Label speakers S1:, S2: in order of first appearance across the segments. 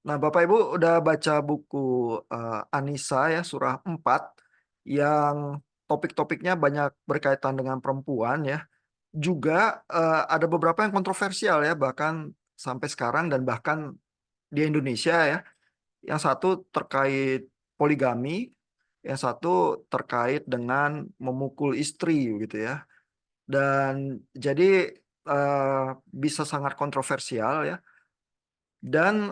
S1: Nah, Bapak Ibu udah baca buku Anisa ya, surah 4 yang topik-topiknya banyak berkaitan dengan perempuan ya. Juga ada beberapa yang kontroversial ya, bahkan sampai sekarang dan bahkan di Indonesia ya. Yang satu terkait poligami, yang satu terkait dengan memukul istri gitu ya. Dan jadi bisa sangat kontroversial ya. Dan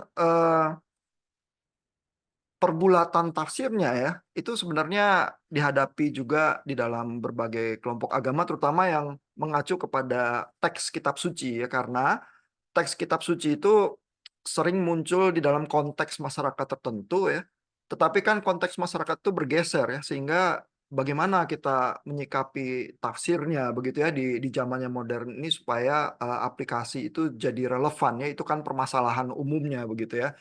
S1: pergulatan tafsirnya ya, itu sebenarnya dihadapi juga di dalam berbagai kelompok agama, terutama yang mengacu kepada teks kitab suci ya, karena teks kitab suci itu sering muncul di dalam konteks masyarakat tertentu ya, tetapi kan konteks masyarakat itu bergeser ya, sehingga bagaimana kita menyikapi tafsirnya begitu ya di zamannya modern ini supaya aplikasi itu jadi relevan ya, itu kan permasalahan umumnya begitu ya.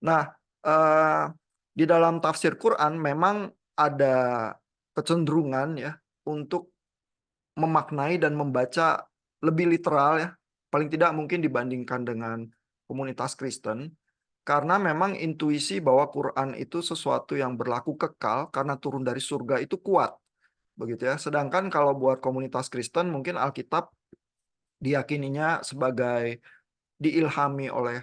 S1: Nah, eh, di dalam tafsir Quran memang ada kecenderungan ya untuk memaknai dan membaca lebih literal ya, paling tidak mungkin dibandingkan dengan komunitas Kristen, karena memang intuisi bahwa Quran itu sesuatu yang berlaku kekal karena turun dari surga itu kuat, begitu ya. Sedangkan kalau buat komunitas Kristen mungkin Alkitab diyakininya sebagai diilhami oleh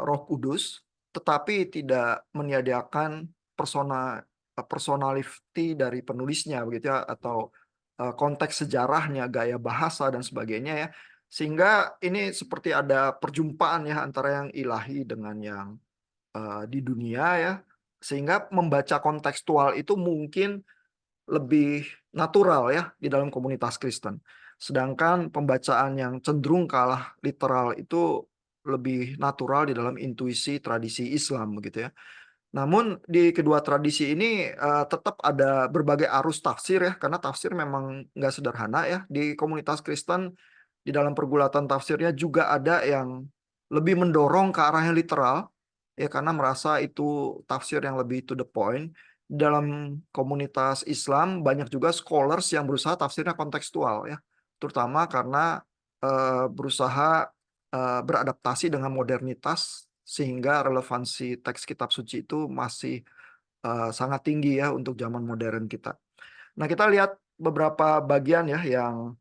S1: Roh Kudus, tetapi tidak menyediakan personality dari penulisnya begitu ya, atau konteks sejarahnya, gaya bahasa dan sebagainya ya. Sehingga ini seperti ada perjumpaan ya antara yang ilahi dengan yang di dunia ya. Sehingga membaca kontekstual itu mungkin lebih natural ya di dalam komunitas Kristen. Sedangkan pembacaan yang cenderung kalah literal itu lebih natural di dalam intuisi tradisi Islam begitu ya. Namun di kedua tradisi ini tetap ada berbagai arus tafsir ya, karena tafsir memang nggak sederhana ya. Di komunitas Kristen di dalam pergulatan tafsirnya juga ada yang lebih mendorong ke arah yang literal ya, karena merasa itu tafsir yang lebih to the point. Dalam komunitas Islam banyak juga scholars yang berusaha tafsirnya kontekstual ya, terutama karena berusaha beradaptasi dengan modernitas sehingga relevansi teks kitab suci itu masih sangat tinggi ya untuk zaman modern kita. Nah, kita lihat beberapa bagian ya yang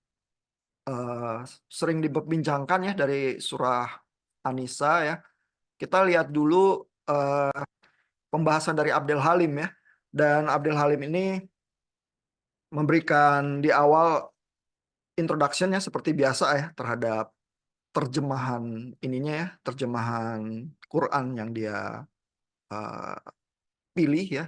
S1: eh, sering diperbincangkan ya dari surah Anisa ya. Kita lihat dulu pembahasan dari Abdel Halim ya. Dan Abdel Halim ini memberikan di awal introduction-nya seperti biasa ya terhadap terjemahan ininya ya, terjemahan Quran yang dia eh, pilih ya.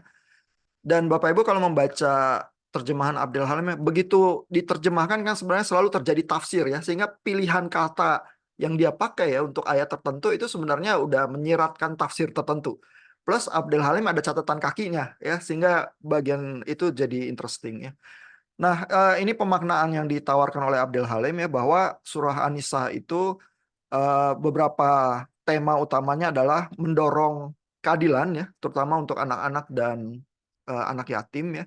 S1: Dan Bapak Ibu kalau membaca terjemahan Abdul Halim ya, begitu diterjemahkan kan sebenarnya selalu terjadi tafsir ya, sehingga pilihan kata yang dia pakai ya untuk ayat tertentu itu sebenarnya udah menyiratkan tafsir tertentu. Plus Abdul Halim ada catatan kakinya ya, sehingga bagian itu jadi interesting ya. Nah, ini pemaknaan yang ditawarkan oleh Abdul Halim ya, bahwa surah An-Nisa itu beberapa tema utamanya adalah mendorong keadilan ya, terutama untuk anak-anak dan anak yatim ya.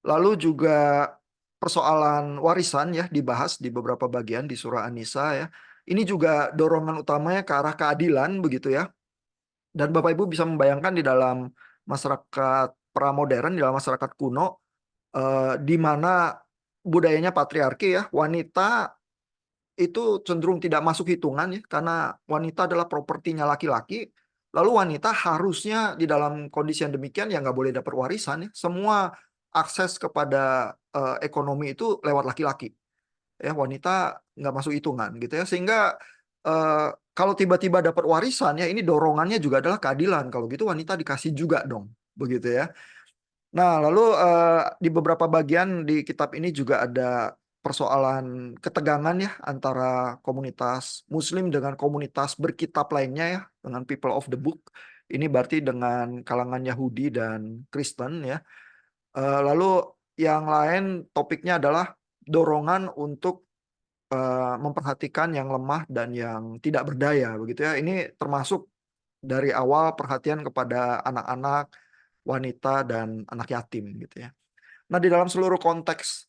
S1: Lalu juga persoalan warisan ya dibahas di beberapa bagian di surah An-Nisa ya. Ini juga dorongan utamanya ke arah keadilan begitu ya. Dan Bapak Ibu bisa membayangkan di dalam masyarakat pramodern, di dalam masyarakat kuno, di mana budayanya patriarki ya, wanita itu cenderung tidak masuk hitungan ya, karena wanita adalah propertinya laki-laki. Lalu wanita harusnya di dalam kondisi yang demikian ya nggak boleh dapat warisan ya. Semua akses kepada ekonomi itu lewat laki-laki ya, wanita nggak masuk hitungan gitu ya. Sehingga kalau tiba-tiba dapat warisan ya, ini dorongannya juga adalah keadilan. Kalau gitu wanita dikasih juga dong begitu ya. Nah, lalu di beberapa bagian di kitab ini juga ada persoalan ketegangan ya antara komunitas Muslim dengan komunitas berkitab lainnya ya, dengan people of the book. Ini berarti dengan kalangan Yahudi dan Kristen ya. Lalu yang lain topiknya adalah dorongan untuk memperhatikan yang lemah dan yang tidak berdaya begitu ya. Ini termasuk dari awal perhatian kepada anak-anak, wanita dan anak yatim gitu ya. Nah, di dalam seluruh konteks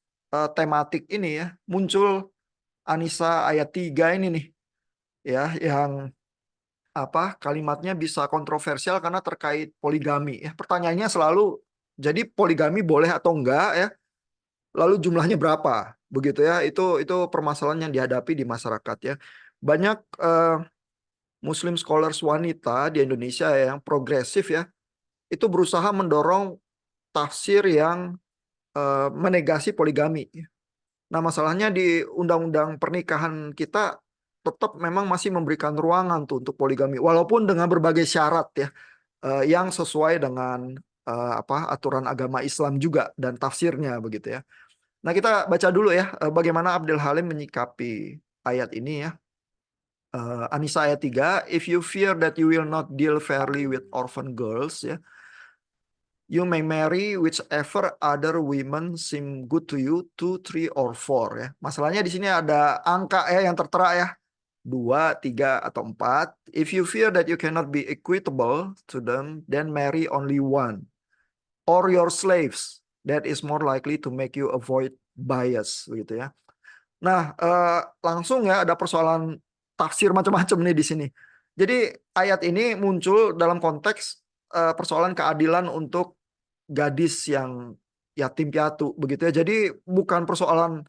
S1: tematik ini ya, muncul Anisa ayat 3 ini nih ya, yang kalimatnya bisa kontroversial karena terkait poligami ya. Pertanyaannya selalu jadi poligami boleh atau enggak ya? Lalu jumlahnya berapa? Begitu ya. Itu permasalahan yang dihadapi di masyarakat ya. Banyak Muslim scholars wanita di Indonesia yang progresif ya, itu berusaha mendorong tafsir yang menegasi poligami. Nah, masalahnya di undang-undang pernikahan kita tetap memang masih memberikan ruangan tuh untuk poligami, walaupun dengan berbagai syarat ya, yang sesuai dengan aturan agama Islam juga dan tafsirnya begitu ya. Nah, kita baca dulu ya bagaimana Abdul Halim menyikapi ayat ini ya. Anisa ayat 3, if you fear that you will not deal fairly with orphan girls ya, you may marry whichever other women seem good to you, 2, 3, or 4 ya. Masalahnya di sini ada angka ya yang tertera ya. 2, 3, atau 4. If you fear that you cannot be equitable to them, then marry only one. Or your slaves. That is more likely to make you avoid bias begitu ya. Nah, langsung ya ada persoalan tafsir macam-macam nih di sini. Jadi ayat ini muncul dalam konteks persoalan keadilan untuk gadis yang yatim piatu begitu ya. Jadi bukan persoalan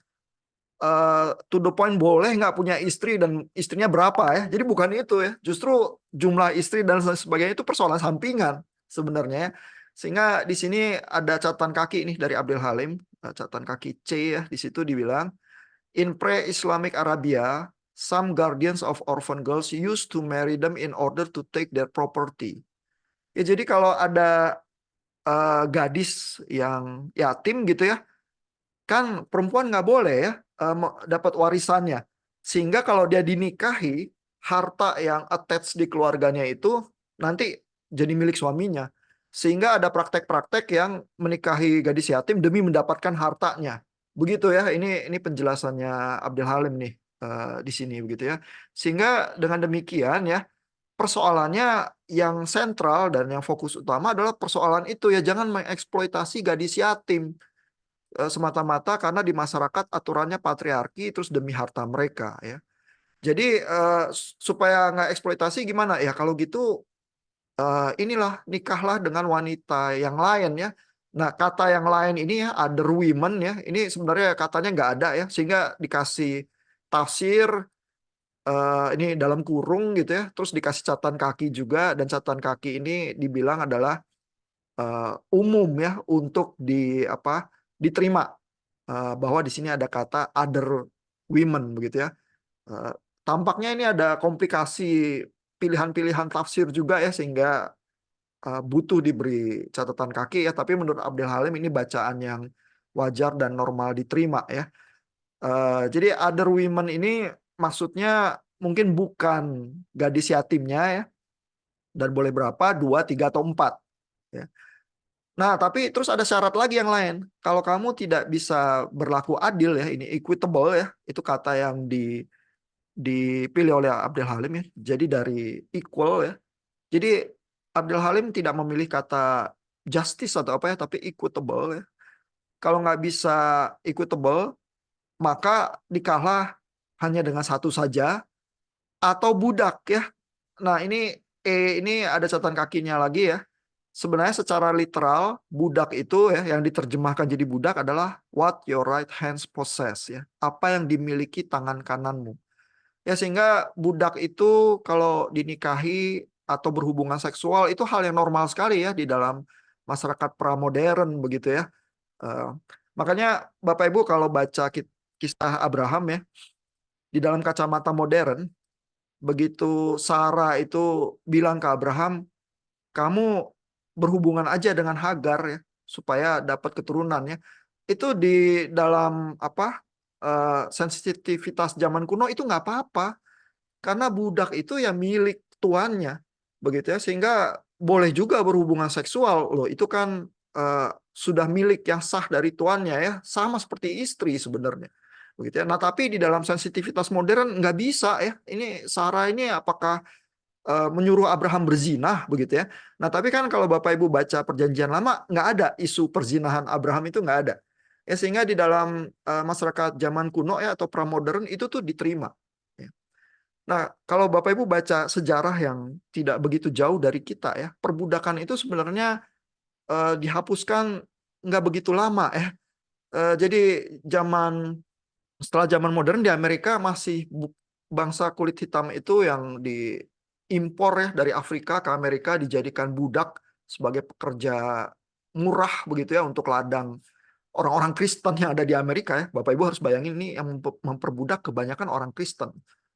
S1: to the point boleh nggak punya istri dan istrinya berapa ya. Jadi bukan itu ya. Justru jumlah istri dan sebagainya itu persoalan sampingan sebenarnya ya. Sehingga di sini ada catatan kaki nih dari Abdul Halim, catatan kaki C ya, di situ dibilang in pre-Islamic Arabia, some guardians of orphan girls used to marry them in order to take their property. Ya, jadi kalau ada gadis yang yatim gitu ya, kan perempuan nggak boleh ya dapat warisannya. Sehingga kalau dia dinikahi, harta yang attached di keluarganya itu nanti jadi milik suaminya. Sehingga ada praktek-praktek yang menikahi gadis yatim demi mendapatkan hartanya. Begitu ya, ini penjelasannya Abdul Halim nih di sini begitu ya. Sehingga dengan demikian ya, persoalannya yang sentral dan yang fokus utama adalah persoalan itu ya, jangan mengeksploitasi gadis yatim semata-mata karena di masyarakat aturannya patriarki terus demi harta mereka ya. Jadi supaya nggak eksploitasi gimana ya, kalau gitu inilah nikahlah dengan wanita yang lain ya. Nah, kata yang lain ini ya, other women ya, ini sebenarnya katanya nggak ada ya, sehingga dikasih tafsir ini dalam kurung gitu ya, terus dikasih catatan kaki juga, dan catatan kaki ini dibilang adalah umum ya untuk diterima bahwa di sini ada kata other women begitu ya. Tampaknya ini ada komplikasi pilihan-pilihan tafsir juga ya, sehingga butuh diberi catatan kaki ya. Tapi menurut Abdul Halim ini bacaan yang wajar dan normal diterima ya. Jadi other women ini maksudnya mungkin bukan gadis yatimnya ya, dan boleh berapa, 2, 3, atau 4 ya. Nah, tapi terus ada syarat lagi yang lain. Kalau kamu tidak bisa berlaku adil ya, ini equitable ya, itu kata yang dipilih oleh Abdul Halim ya. Jadi dari equal ya. Jadi Abdul Halim tidak memilih kata justice atau apa ya, tapi equitable ya. Kalau nggak bisa equitable, maka dikalah hanya dengan satu saja atau budak ya. Nah, ini ada catatan kakinya lagi ya. Sebenarnya secara literal, budak itu ya, yang diterjemahkan jadi budak adalah what your right hands possess ya. Apa yang dimiliki tangan kananmu. Ya, sehingga budak itu kalau dinikahi atau berhubungan seksual itu hal yang normal sekali ya di dalam masyarakat pramodern begitu ya. Eh, Makanya Bapak Ibu kalau baca kisah Abraham ya, di dalam kacamata modern, begitu Sarah itu bilang ke Abraham, kamu berhubungan aja dengan Hagar ya supaya dapat keturunan ya. Itu di dalam sensitivitas zaman kuno itu nggak apa-apa karena budak itu ya milik tuannya begitu ya, sehingga boleh juga berhubungan seksual loh, itu kan sudah milik yang sah dari tuannya ya, sama seperti istri sebenarnya begitu ya. Nah, tapi di dalam sensitivitas modern nggak bisa ya, ini Sarah ini apakah menyuruh Abraham berzinah begitu ya. Nah, tapi kan kalau Bapak Ibu baca Perjanjian Lama nggak ada isu perzinahan Abraham, itu nggak ada. Ya, sehingga di dalam masyarakat zaman kuno ya atau pramodern itu tuh diterima. Ya. Nah, kalau Bapak Ibu baca sejarah yang tidak begitu jauh dari kita ya, perbudakan itu sebenarnya dihapuskan nggak begitu lama ya. Jadi setelah zaman modern di Amerika masih bangsa kulit hitam itu yang diimpor ya dari Afrika ke Amerika dijadikan budak sebagai pekerja murah begitu ya untuk ladang orang-orang Kristen yang ada di Amerika ya. Bapak Ibu harus bayangin ini yang memperbudak kebanyakan orang Kristen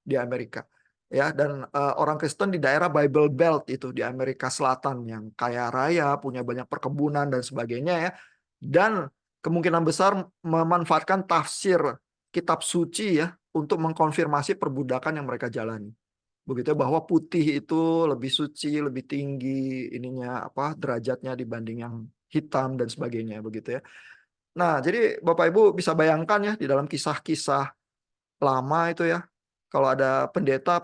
S1: di Amerika. Ya, dan orang Kristen di daerah Bible Belt itu di Amerika Selatan yang kaya raya, punya banyak perkebunan dan sebagainya ya. Dan kemungkinan besar memanfaatkan tafsir kitab suci ya untuk mengkonfirmasi perbudakan yang mereka jalani. Begitu ya, bahwa putih itu lebih suci, lebih tinggi ininya apa derajatnya dibanding yang hitam dan sebagainya begitu ya. Nah, jadi Bapak Ibu bisa bayangkan ya di dalam kisah-kisah lama itu ya, kalau ada pendeta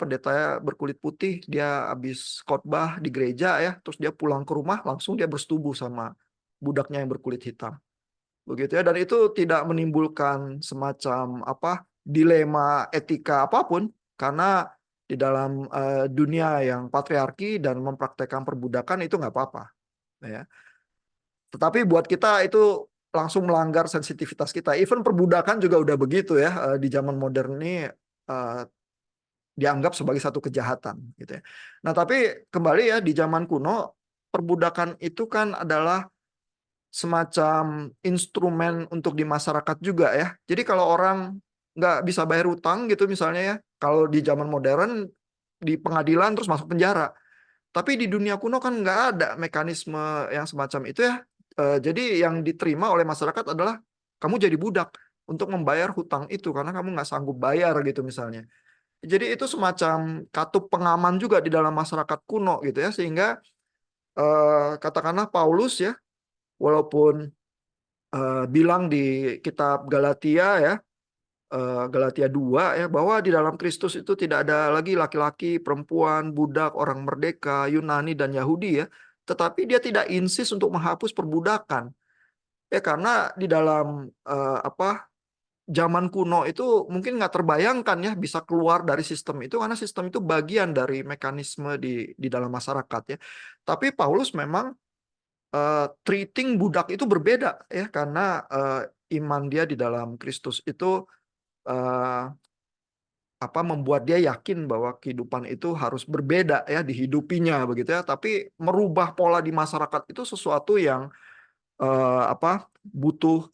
S1: berkulit putih, dia habis khotbah di gereja ya, terus dia pulang ke rumah langsung dia bersetubuh sama budaknya yang berkulit hitam. Begitu ya, dan itu tidak menimbulkan semacam apa dilema etika apapun karena di dalam dunia yang patriarki dan mempraktekkan perbudakan itu nggak apa-apa ya. Tetapi buat kita itu langsung melanggar sensitivitas kita. Even perbudakan juga udah begitu ya di zaman modern ini eh, dianggap sebagai satu kejahatan gitu ya. Nah, tapi kembali ya di zaman kuno perbudakan itu kan adalah semacam instrumen untuk di masyarakat juga ya. Jadi kalau orang nggak bisa bayar utang gitu misalnya ya, kalau di zaman modern di pengadilan terus masuk penjara. Tapi di dunia kuno kan nggak ada mekanisme yang semacam itu ya. Jadi yang diterima oleh masyarakat adalah kamu jadi budak untuk membayar hutang itu karena kamu nggak sanggup bayar gitu misalnya. Jadi itu semacam katup pengaman juga di dalam masyarakat kuno gitu ya. Sehingga katakanlah Paulus ya, walaupun bilang di kitab Galatia ya, Galatia 2 ya, bahwa di dalam Kristus itu tidak ada lagi laki-laki, perempuan, budak, orang merdeka, Yunani dan Yahudi ya. Tetapi dia tidak insist untuk menghapus perbudakan. Ya karena di dalam zaman kuno itu mungkin nggak terbayangkan ya bisa keluar dari sistem itu karena sistem itu bagian dari mekanisme di dalam masyarakat ya. Tapi Paulus memang treating budak itu berbeda ya karena iman dia di dalam Kristus itu eh, membuat dia yakin bahwa kehidupan itu harus berbeda ya dihidupinya begitu ya, tapi merubah pola di masyarakat itu sesuatu yang butuh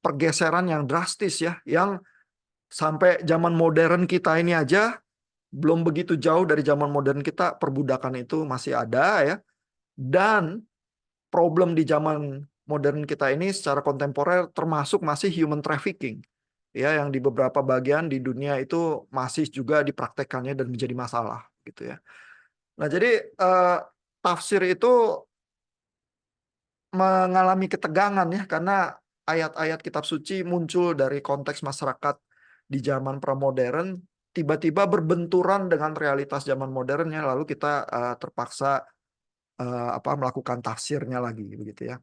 S1: pergeseran yang drastis ya, yang sampai zaman modern kita ini aja belum begitu jauh dari zaman modern kita perbudakan itu masih ada ya, dan problem di zaman modern kita ini secara kontemporer termasuk masih human trafficking ya, yang di beberapa bagian di dunia itu masih juga dipraktekannya dan menjadi masalah gitu ya. Nah, jadi tafsir itu mengalami ketegangan ya karena ayat-ayat kitab suci muncul dari konteks masyarakat di zaman pramodern tiba-tiba berbenturan dengan realitas zaman modernnya, lalu kita terpaksa melakukan tafsirnya lagi begitu ya.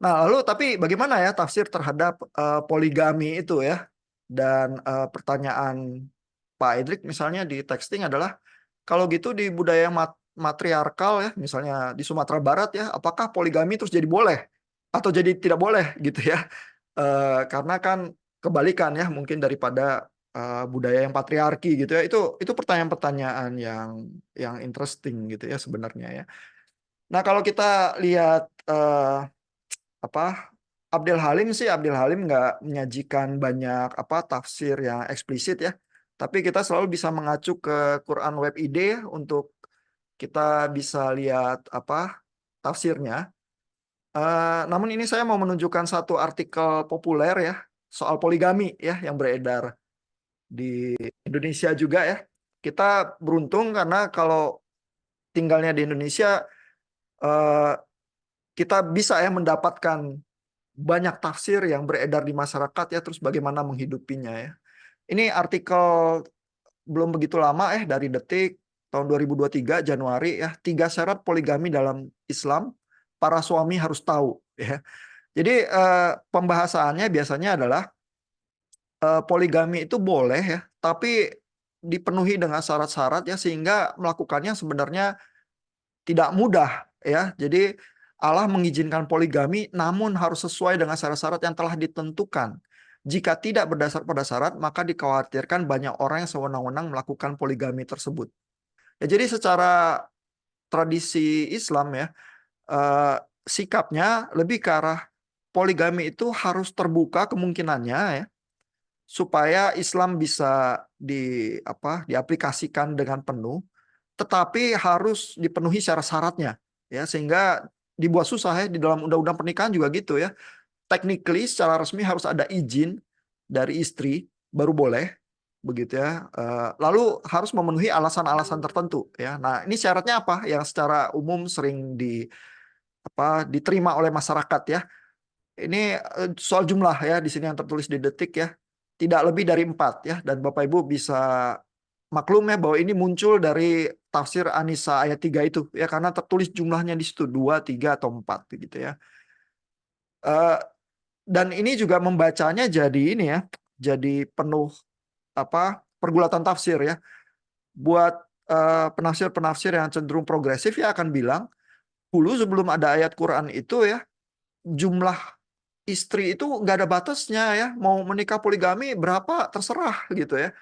S1: Nah, lalu tapi bagaimana ya tafsir terhadap poligami itu ya? Dan pertanyaan Pak Edric misalnya di texting adalah, kalau gitu di budaya matriarkal ya, misalnya di Sumatera Barat ya, apakah poligami terus jadi boleh atau jadi tidak boleh gitu ya? Karena kan kebalikan ya mungkin daripada budaya yang patriarki gitu ya. Itu pertanyaan-pertanyaan yang interesting gitu ya sebenarnya ya. Nah, kalau kita lihat apa Abdel Halim sih, Abdel Halim nggak menyajikan banyak tafsir yang eksplisit ya, tapi kita selalu bisa mengacu ke Quran Web ID ya, untuk kita bisa lihat tafsirnya. Namun ini saya mau menunjukkan satu artikel populer ya soal poligami ya yang beredar di Indonesia juga ya. Kita beruntung karena kalau tinggalnya di Indonesia eh, kita bisa ya mendapatkan banyak tafsir yang beredar di masyarakat ya, terus bagaimana menghidupinya ya. Ini artikel belum begitu lama dari Detik tahun 2023 Januari ya, 3 syarat poligami dalam Islam para suami harus tahu ya. Jadi pembahasannya biasanya adalah poligami itu boleh ya, tapi dipenuhi dengan syarat-syarat ya, sehingga melakukannya sebenarnya tidak mudah ya. Jadi Allah mengizinkan poligami namun harus sesuai dengan syarat-syarat yang telah ditentukan. Jika tidak berdasar pada syarat, maka dikhawatirkan banyak orang yang sewenang-wenang melakukan poligami tersebut. Ya, jadi secara tradisi Islam ya, eh, sikapnya lebih ke arah poligami itu harus terbuka kemungkinannya ya, supaya Islam bisa diaplikasikan dengan penuh, tetapi harus dipenuhi syarat-syaratnya ya, sehingga dibuat susah ya. Di dalam undang-undang pernikahan juga gitu ya, technically secara resmi harus ada izin dari istri baru boleh begitu ya. Lalu harus memenuhi alasan-alasan tertentu ya. Nah, ini syaratnya apa yang secara umum sering diterima oleh masyarakat ya. Ini soal jumlah ya, di sini yang tertulis di Detik ya, tidak lebih dari 4 ya, dan Bapak Ibu bisa maklum ya bahwa ini muncul dari tafsir An-Nisa ayat 3 itu ya, karena tertulis jumlahnya di situ 2, 3 atau 4 gitu ya. Eh, dan ini juga membacanya jadi ini ya, jadi penuh pergulatan tafsir ya. Buat penafsir-penafsir yang cenderung progresif ya akan bilang, dulu sebelum ada ayat Quran itu ya, jumlah istri itu nggak ada batasnya ya, mau menikah poligami berapa terserah gitu ya,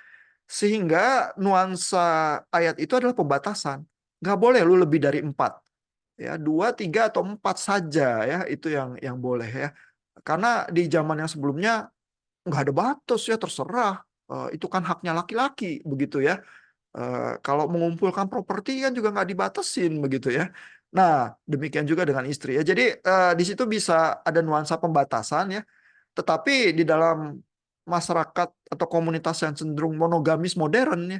S1: sehingga nuansa ayat itu adalah pembatasan, nggak boleh lu lebih dari 4 ya, 2, 3 atau 4 saja ya, itu yang boleh ya, karena di zaman yang sebelumnya nggak ada batas ya, terserah. Itu kan haknya laki-laki begitu ya. Kalau mengumpulkan properti kan juga nggak dibatasin begitu ya. Nah, demikian juga dengan istri ya. Jadi di situ bisa ada nuansa pembatasan ya. Tetapi di dalam masyarakat atau komunitas yang cenderung monogamis modern ya,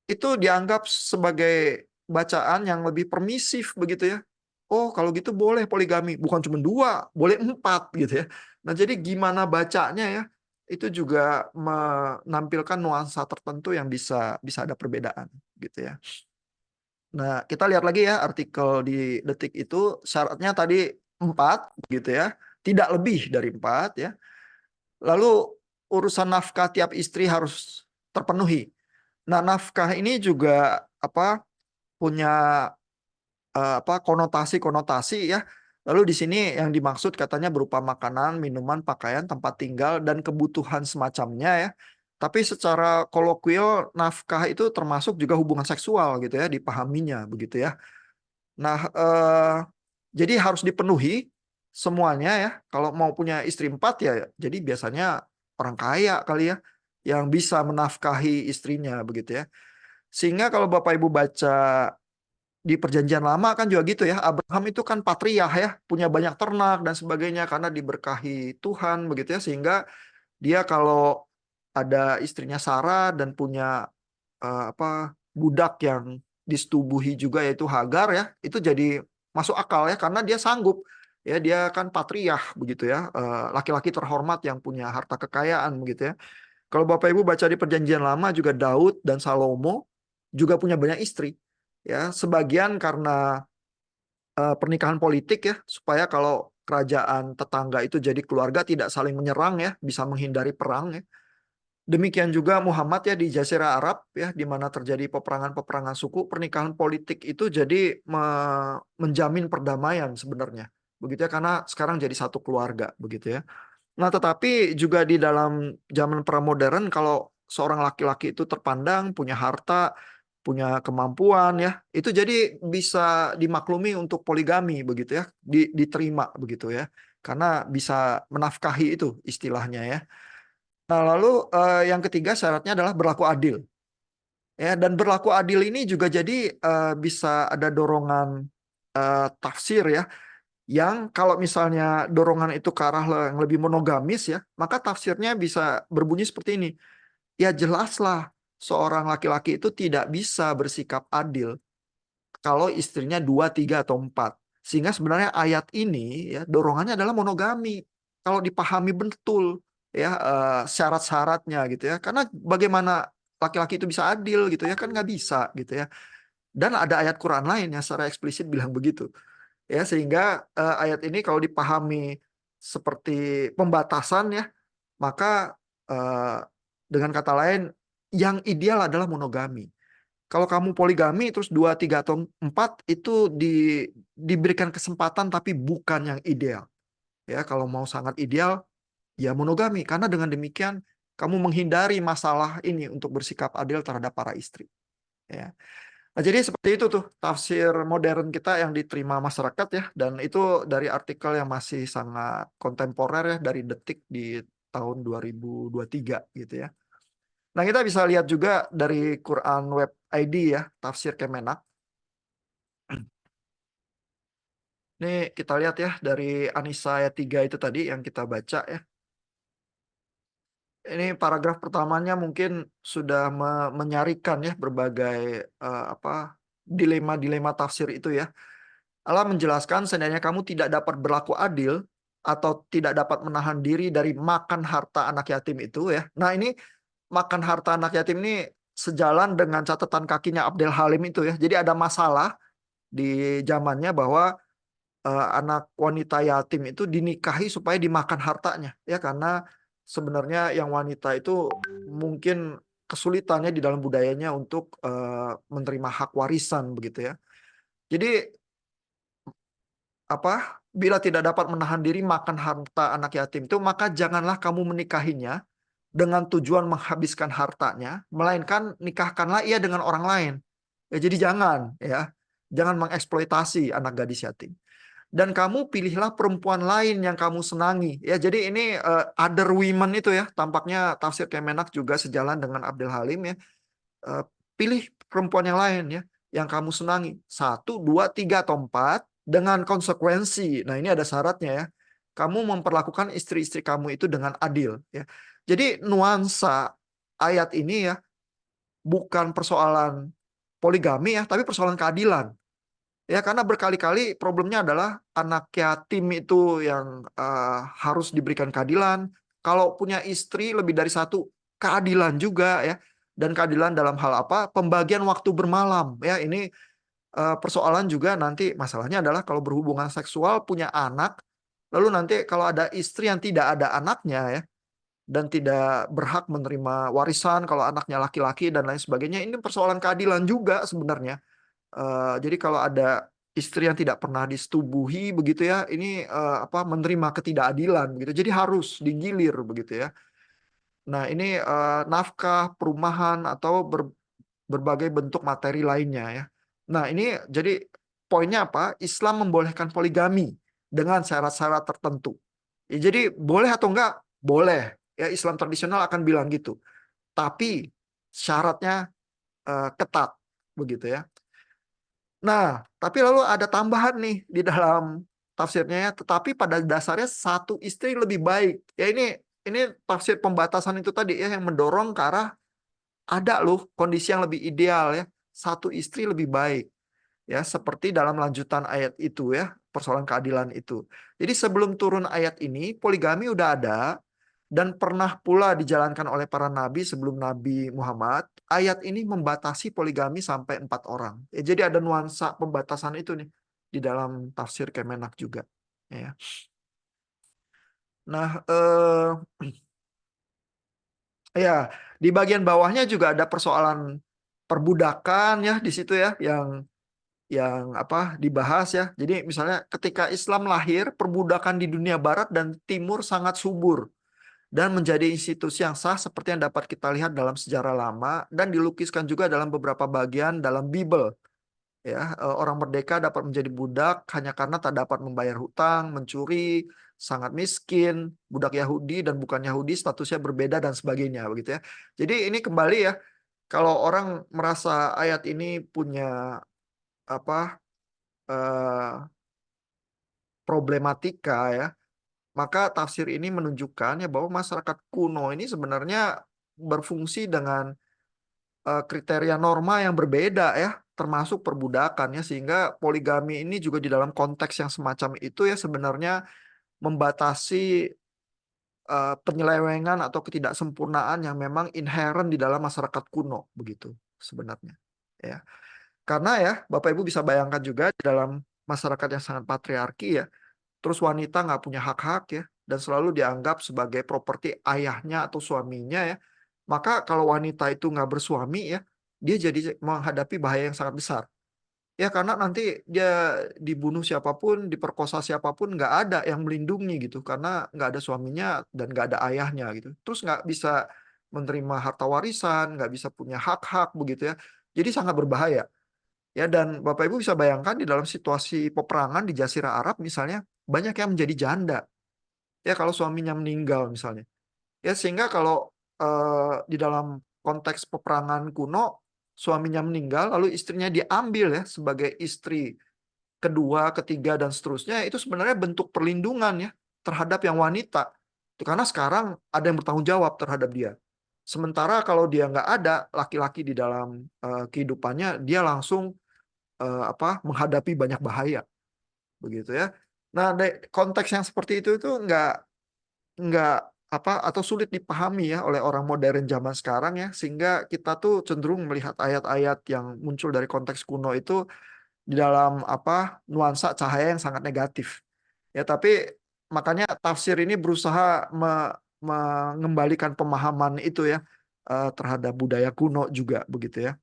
S1: itu dianggap sebagai bacaan yang lebih permisif begitu ya. Oh, kalau gitu boleh poligami, bukan cuma 2, boleh 4 gitu ya. Nah, jadi gimana bacanya ya, itu juga menampilkan nuansa tertentu yang bisa bisa ada perbedaan gitu ya. Nah, kita lihat lagi ya artikel di Detik itu, syaratnya tadi 4 gitu ya, tidak lebih dari 4 ya. Lalu urusan nafkah tiap istri harus terpenuhi. Nah, nafkah ini juga punya konotasi-konotasi ya. Lalu di sini yang dimaksud katanya berupa makanan, minuman, pakaian, tempat tinggal, dan kebutuhan semacamnya ya. Tapi secara koloquial nafkah itu termasuk juga hubungan seksual gitu ya, dipahaminya begitu ya. Nah, jadi harus dipenuhi semuanya ya. Kalau mau punya istri 4 ya, jadi biasanya orang kaya kali ya, yang bisa menafkahi istrinya begitu ya. Sehingga kalau Bapak Ibu baca di Perjanjian Lama kan juga gitu ya. Abraham itu kan patriark ya, punya banyak ternak dan sebagainya karena diberkahi Tuhan begitu ya, sehingga dia kalau ada istrinya Sarah dan punya budak yang disetubuhi juga yaitu Hagar ya, itu jadi masuk akal ya karena dia sanggup ya, dia kan patriark begitu ya, laki-laki terhormat yang punya harta kekayaan begitu ya. Kalau Bapak Ibu baca di Perjanjian Lama juga Daud dan Salomo juga punya banyak istri ya, sebagian karena pernikahan politik ya, supaya kalau kerajaan tetangga itu jadi keluarga tidak saling menyerang ya, bisa menghindari perang ya. Demikian juga Muhammad ya di Jazirah Arab ya, di mana terjadi peperangan-peperangan suku, pernikahan politik itu jadi menjamin perdamaian sebenarnya. Begitu ya, karena sekarang jadi satu keluarga begitu ya. Nah, tetapi juga di dalam zaman pramodern, kalau seorang laki-laki itu terpandang punya harta, punya kemampuan ya, itu jadi bisa dimaklumi untuk poligami begitu ya, diterima begitu ya, karena bisa menafkahi itu istilahnya ya. Nah, lalu yang ketiga syaratnya adalah berlaku adil ya, dan berlaku adil ini juga jadi bisa ada dorongan tafsir ya, yang kalau misalnya dorongan itu ke arah yang lebih monogamis ya, maka tafsirnya bisa berbunyi seperti ini. Ya jelaslah seorang laki-laki itu tidak bisa bersikap adil kalau istrinya 2, 3 atau 4. Sehingga sebenarnya ayat ini ya dorongannya adalah monogami. Kalau dipahami betul ya syarat-syaratnya gitu ya. Karena bagaimana laki-laki itu bisa adil gitu ya, kan nggak bisa gitu ya. Dan ada ayat Quran lain yang secara eksplisit bilang begitu ya, sehingga ayat ini kalau dipahami seperti pembatasan ya, maka Dengan kata lain, yang ideal adalah monogami. Kalau kamu poligami terus 2, 3 atau 4 itu diberikan kesempatan tapi bukan yang ideal. Ya, kalau mau sangat ideal ya monogami, karena dengan demikian kamu menghindari masalah ini untuk bersikap adil terhadap para istri. Ya. Nah, jadi seperti itu tuh tafsir modern kita yang diterima masyarakat ya, dan itu dari artikel yang masih sangat kontemporer ya, dari Detik di tahun 2023 gitu ya. Nah, kita bisa lihat juga dari Quran Web ID ya, tafsir Kemenak. Ini kita lihat ya dari An-Nisa ayat 3 itu tadi yang kita baca ya. Ini paragraf pertamanya mungkin sudah menyarikan ya berbagai dilema-dilema tafsir itu ya. Allah menjelaskan seandainya kamu tidak dapat berlaku adil atau tidak dapat menahan diri dari makan harta anak yatim itu ya. Nah, ini makan harta anak yatim ini sejalan dengan catatan kakinya Abdel Halim itu ya. Jadi ada masalah di zamannya bahwa anak wanita yatim itu dinikahi supaya dimakan hartanya ya, karena sebenarnya yang wanita itu mungkin kesulitannya di dalam budayanya untuk menerima hak warisan begitu ya. Jadi bila tidak dapat menahan diri makan harta anak yatim itu, maka janganlah kamu menikahinya dengan tujuan menghabiskan hartanya, melainkan nikahkanlah ia dengan orang lain. Ya, jadi jangan mengeksploitasi anak gadis yatim. Dan kamu pilihlah perempuan lain yang kamu senangi. Ya, jadi ini other women itu ya, tampaknya tafsir Kemenak juga sejalan dengan Abdul Halim ya. Pilih perempuan yang lain ya, yang kamu senangi. 1, 2, 3, atau 4 dengan konsekuensi. Nah, ini ada syaratnya ya. Kamu memperlakukan istri-istri kamu itu dengan adil ya. Jadi nuansa ayat ini ya bukan persoalan poligami ya, tapi persoalan keadilan. Ya, karena berkali-kali problemnya adalah anak yatim itu yang harus diberikan keadilan. Kalau punya istri lebih dari 1, keadilan juga ya. Dan keadilan dalam hal apa? Pembagian waktu bermalam ya. Ini persoalan juga nanti, masalahnya adalah kalau berhubungan seksual punya anak, lalu nanti kalau ada istri yang tidak ada anaknya ya, dan tidak berhak menerima warisan kalau anaknya laki-laki dan lain sebagainya, ini persoalan keadilan juga sebenarnya. Jadi kalau ada istri yang tidak pernah disetubuhi begitu ya, ini menerima ketidakadilan begitu. Jadi harus digilir begitu ya. Nah, ini nafkah, perumahan atau berbagai bentuk materi lainnya ya. Nah, ini jadi poinnya apa? Islam membolehkan poligami dengan syarat-syarat tertentu. Ya, jadi boleh atau enggak? Boleh. Ya, Islam tradisional akan bilang gitu. Tapi syaratnya ketat begitu ya. Nah, tapi lalu ada tambahan nih di dalam tafsirnya ya, tetapi pada dasarnya 1 istri lebih baik. Ya, ini tafsir pembatasan itu tadi ya yang mendorong ke arah ada loh kondisi yang lebih ideal ya. 1 istri lebih baik. Ya, seperti dalam lanjutan ayat itu ya, persoalan keadilan itu. Jadi sebelum turun ayat ini, poligami udah ada dan pernah pula dijalankan oleh para nabi sebelum Nabi Muhammad. Ayat ini membatasi poligami sampai 4 orang. Ya, jadi ada nuansa pembatasan itu nih di dalam tafsir Kemenak juga. Ya. Nah, ya di bagian bawahnya juga ada persoalan perbudakan ya di situ ya, yang dibahas ya. Jadi misalnya ketika Islam lahir, perbudakan di dunia barat dan timur sangat subur dan menjadi institusi yang sah seperti yang dapat kita lihat dalam sejarah lama dan dilukiskan juga dalam beberapa bagian dalam Bible. Ya, orang merdeka dapat menjadi budak hanya karena tak dapat membayar hutang, mencuri, sangat miskin, budak Yahudi dan bukan Yahudi statusnya berbeda dan sebagainya begitu ya. Jadi ini kembali ya, kalau orang merasa ayat ini punya eh, problematika ya, maka tafsir ini menunjukkan ya bahwa masyarakat kuno ini sebenarnya berfungsi dengan kriteria norma yang berbeda ya, termasuk perbudakan ya, sehingga poligami ini juga di dalam konteks yang semacam itu ya sebenarnya membatasi penyelewengan atau ketidaksempurnaan yang memang inherent di dalam masyarakat kuno begitu sebenarnya ya. Karena ya Bapak Ibu bisa bayangkan juga di dalam masyarakat yang sangat patriarki ya, terus wanita nggak punya hak-hak ya, dan selalu dianggap sebagai properti ayahnya atau suaminya ya. Maka kalau wanita itu nggak bersuami ya, dia jadi menghadapi bahaya yang sangat besar. Ya karena nanti dia dibunuh siapapun, diperkosa siapapun, nggak ada yang melindungi gitu, karena nggak ada suaminya dan nggak ada ayahnya gitu. Terus nggak bisa menerima harta warisan, nggak bisa punya hak-hak begitu ya. Jadi sangat berbahaya. Ya dan Bapak Ibu bisa bayangkan di dalam situasi peperangan di Jazirah Arab misalnya banyak yang menjadi janda. Ya kalau suaminya meninggal misalnya. Ya sehingga kalau di dalam konteks peperangan kuno suaminya meninggal lalu istrinya diambil ya sebagai istri kedua, ketiga dan seterusnya itu sebenarnya bentuk perlindungan ya terhadap yang wanita. Itu karena sekarang ada yang bertanggung jawab terhadap dia. Sementara kalau dia nggak ada laki-laki di dalam kehidupannya dia langsung menghadapi banyak bahaya begitu ya. Nah, konteks yang seperti itu nggak atau sulit dipahami ya oleh orang modern zaman sekarang ya sehingga kita tuh cenderung melihat ayat-ayat yang muncul dari konteks kuno itu di dalam nuansa cahaya yang sangat negatif ya tapi makanya tafsir ini berusaha mengembalikan pemahaman itu ya terhadap budaya kuno juga begitu ya.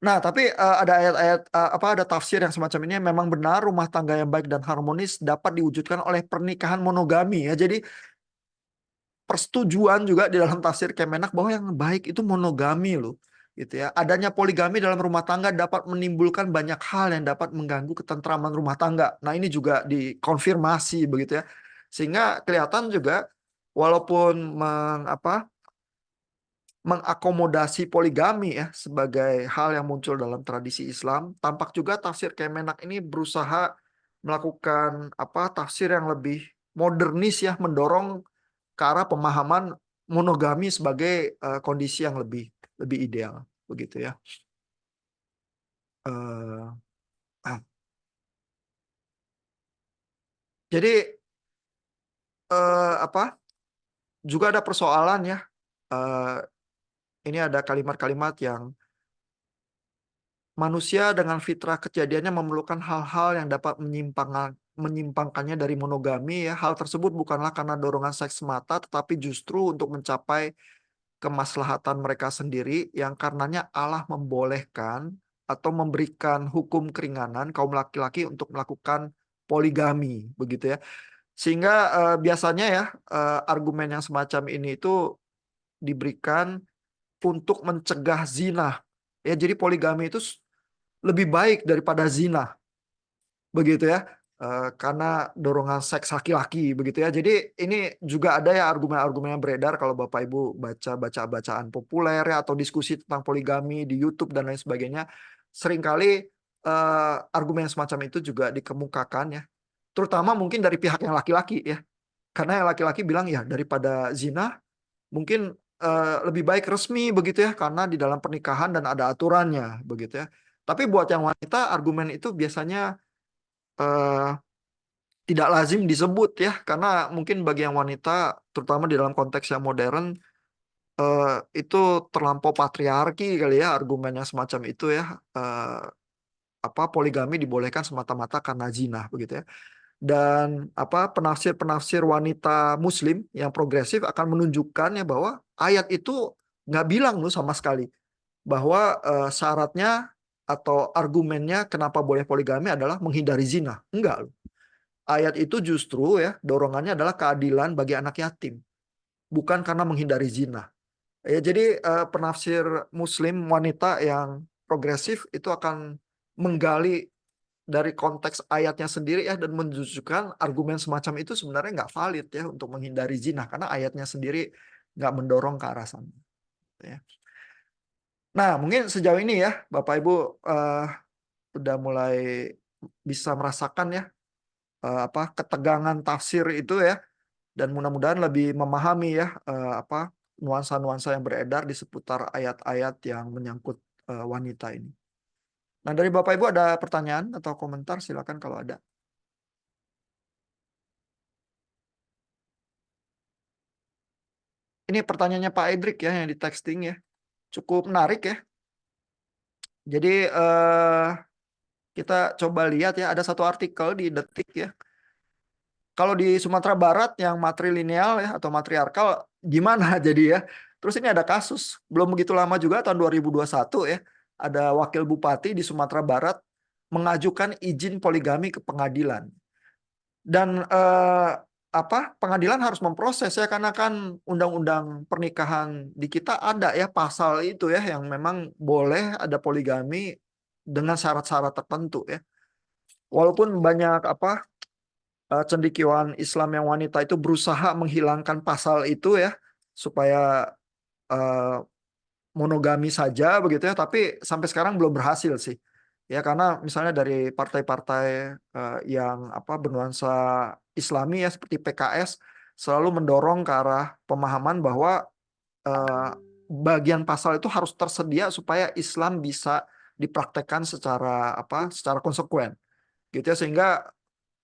S1: Nah, tapi ada ayat-ayat ada tafsir yang semacam ini yang memang benar rumah tangga yang baik dan harmonis dapat diwujudkan oleh pernikahan monogami ya. Jadi persetujuan juga di dalam tafsir Kemenak bahwa yang baik itu monogami loh. Gitu ya. Adanya poligami dalam rumah tangga dapat menimbulkan banyak hal yang dapat mengganggu ketentraman rumah tangga. Nah, ini juga dikonfirmasi begitu ya. Sehingga kelihatan juga walaupun mengakomodasi poligami ya sebagai hal yang muncul dalam tradisi Islam, tampak juga tafsir Kemenak ini berusaha melakukan tafsir yang lebih modernis ya, mendorong ke arah pemahaman monogami sebagai kondisi yang lebih lebih ideal begitu ya. Eh, ah. Jadi apa juga ada persoalan ya. Eh, ini ada kalimat-kalimat yang manusia dengan fitrah kejadiannya memerlukan hal-hal yang dapat menyimpangkannya dari monogami ya. Hal tersebut bukanlah karena dorongan seks semata, tetapi justru untuk mencapai kemaslahatan mereka sendiri yang karenanya Allah membolehkan atau memberikan hukum keringanan kaum laki-laki untuk melakukan poligami begitu ya. Sehingga biasanya ya argumen yang semacam ini itu diberikan untuk mencegah zina. Ya, jadi poligami itu lebih baik daripada zina, begitu ya. Karena dorongan seks laki-laki, begitu ya. Jadi ini juga ada ya argumen-argumen yang beredar kalau Bapak Ibu baca bacaan populer ya atau diskusi tentang poligami di YouTube dan lain sebagainya. Seringkali argumen semacam itu juga dikemukakan ya. Terutama mungkin dari pihak yang laki-laki ya. Karena yang laki-laki bilang ya daripada zina mungkin lebih baik resmi begitu ya karena di dalam pernikahan dan ada aturannya begitu ya. Tapi buat yang wanita argumen itu biasanya eh, tidak lazim disebut ya karena mungkin bagi yang wanita terutama di dalam konteks yang modern eh, itu terlampau patriarki kali ya argumennya semacam itu ya. Eh, Poligami dibolehkan semata-mata karena zina begitu ya. Dan penafsir-penafsir wanita Muslim yang progresif akan menunjukkan ya bahwa ayat itu nggak bilang loh sama sekali bahwa syaratnya atau argumennya kenapa boleh poligami adalah menghindari zina. Enggak loh. Ayat itu justru ya dorongannya adalah keadilan bagi anak yatim, bukan karena menghindari zina. Ya, jadi penafsir Muslim wanita yang progresif itu akan menggali dari konteks ayatnya sendiri ya dan menunjukkan argumen semacam itu sebenarnya nggak valid ya untuk menghindari zina karena ayatnya sendiri nggak mendorong ke arah sana. Ya. Nah mungkin sejauh ini ya Bapak Ibu udah mulai bisa merasakan ya ketegangan tafsir itu ya dan mudah-mudahan lebih memahami ya nuansa-nuansa yang beredar di seputar ayat-ayat yang menyangkut wanita ini. Nah dari Bapak Ibu ada pertanyaan atau komentar silakan kalau ada. Ini pertanyaannya Pak Edric ya yang di texting ya. Cukup menarik ya. Jadi kita coba lihat ya ada satu artikel di Detik ya. Kalau di Sumatera Barat yang matrilineal ya atau matriarkal gimana jadi ya? Terus ini ada kasus, belum begitu lama juga tahun 2021 ya, ada wakil bupati di Sumatera Barat mengajukan izin poligami ke pengadilan. Dan pengadilan harus memproses ya, karena kan undang-undang pernikahan di kita ada ya pasal itu ya yang memang boleh ada poligami dengan syarat-syarat tertentu ya. Walaupun banyak cendekiawan Islam yang wanita itu berusaha menghilangkan pasal itu ya supaya eh, monogami saja begitu ya, tapi sampai sekarang belum berhasil sih. Ya karena misalnya dari partai-partai yang bernuansa Islami ya seperti PKS selalu mendorong ke arah pemahaman bahwa eh, bagian pasal itu harus tersedia supaya Islam bisa dipraktekkan secara konsekuen gitu ya, sehingga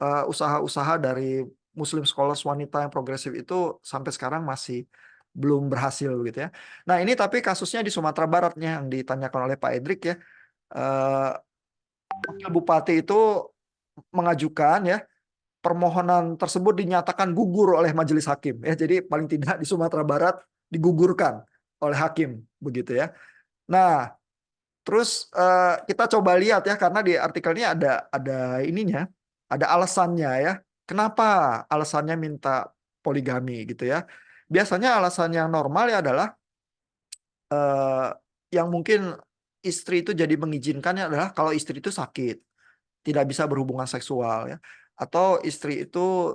S1: usaha-usaha dari Muslim scholars wanita yang progresif itu sampai sekarang masih belum berhasil gitu ya. Nah ini tapi kasusnya di Sumatera Baratnya yang ditanyakan oleh Pak Edric ya. Eh, Wakil Bupati itu mengajukan ya permohonan tersebut dinyatakan gugur oleh majelis hakim ya. Jadi paling tidak di Sumatera Barat digugurkan oleh hakim begitu ya. Nah, terus kita coba lihat ya, karena di artikel ini ada ininya, ada alasannya ya. Kenapa alasannya minta poligami gitu ya? Biasanya alasan yang normal ya adalah eh, yang mungkin istri itu jadi mengizinkannya adalah kalau istri itu sakit, tidak bisa berhubungan seksual ya, atau istri itu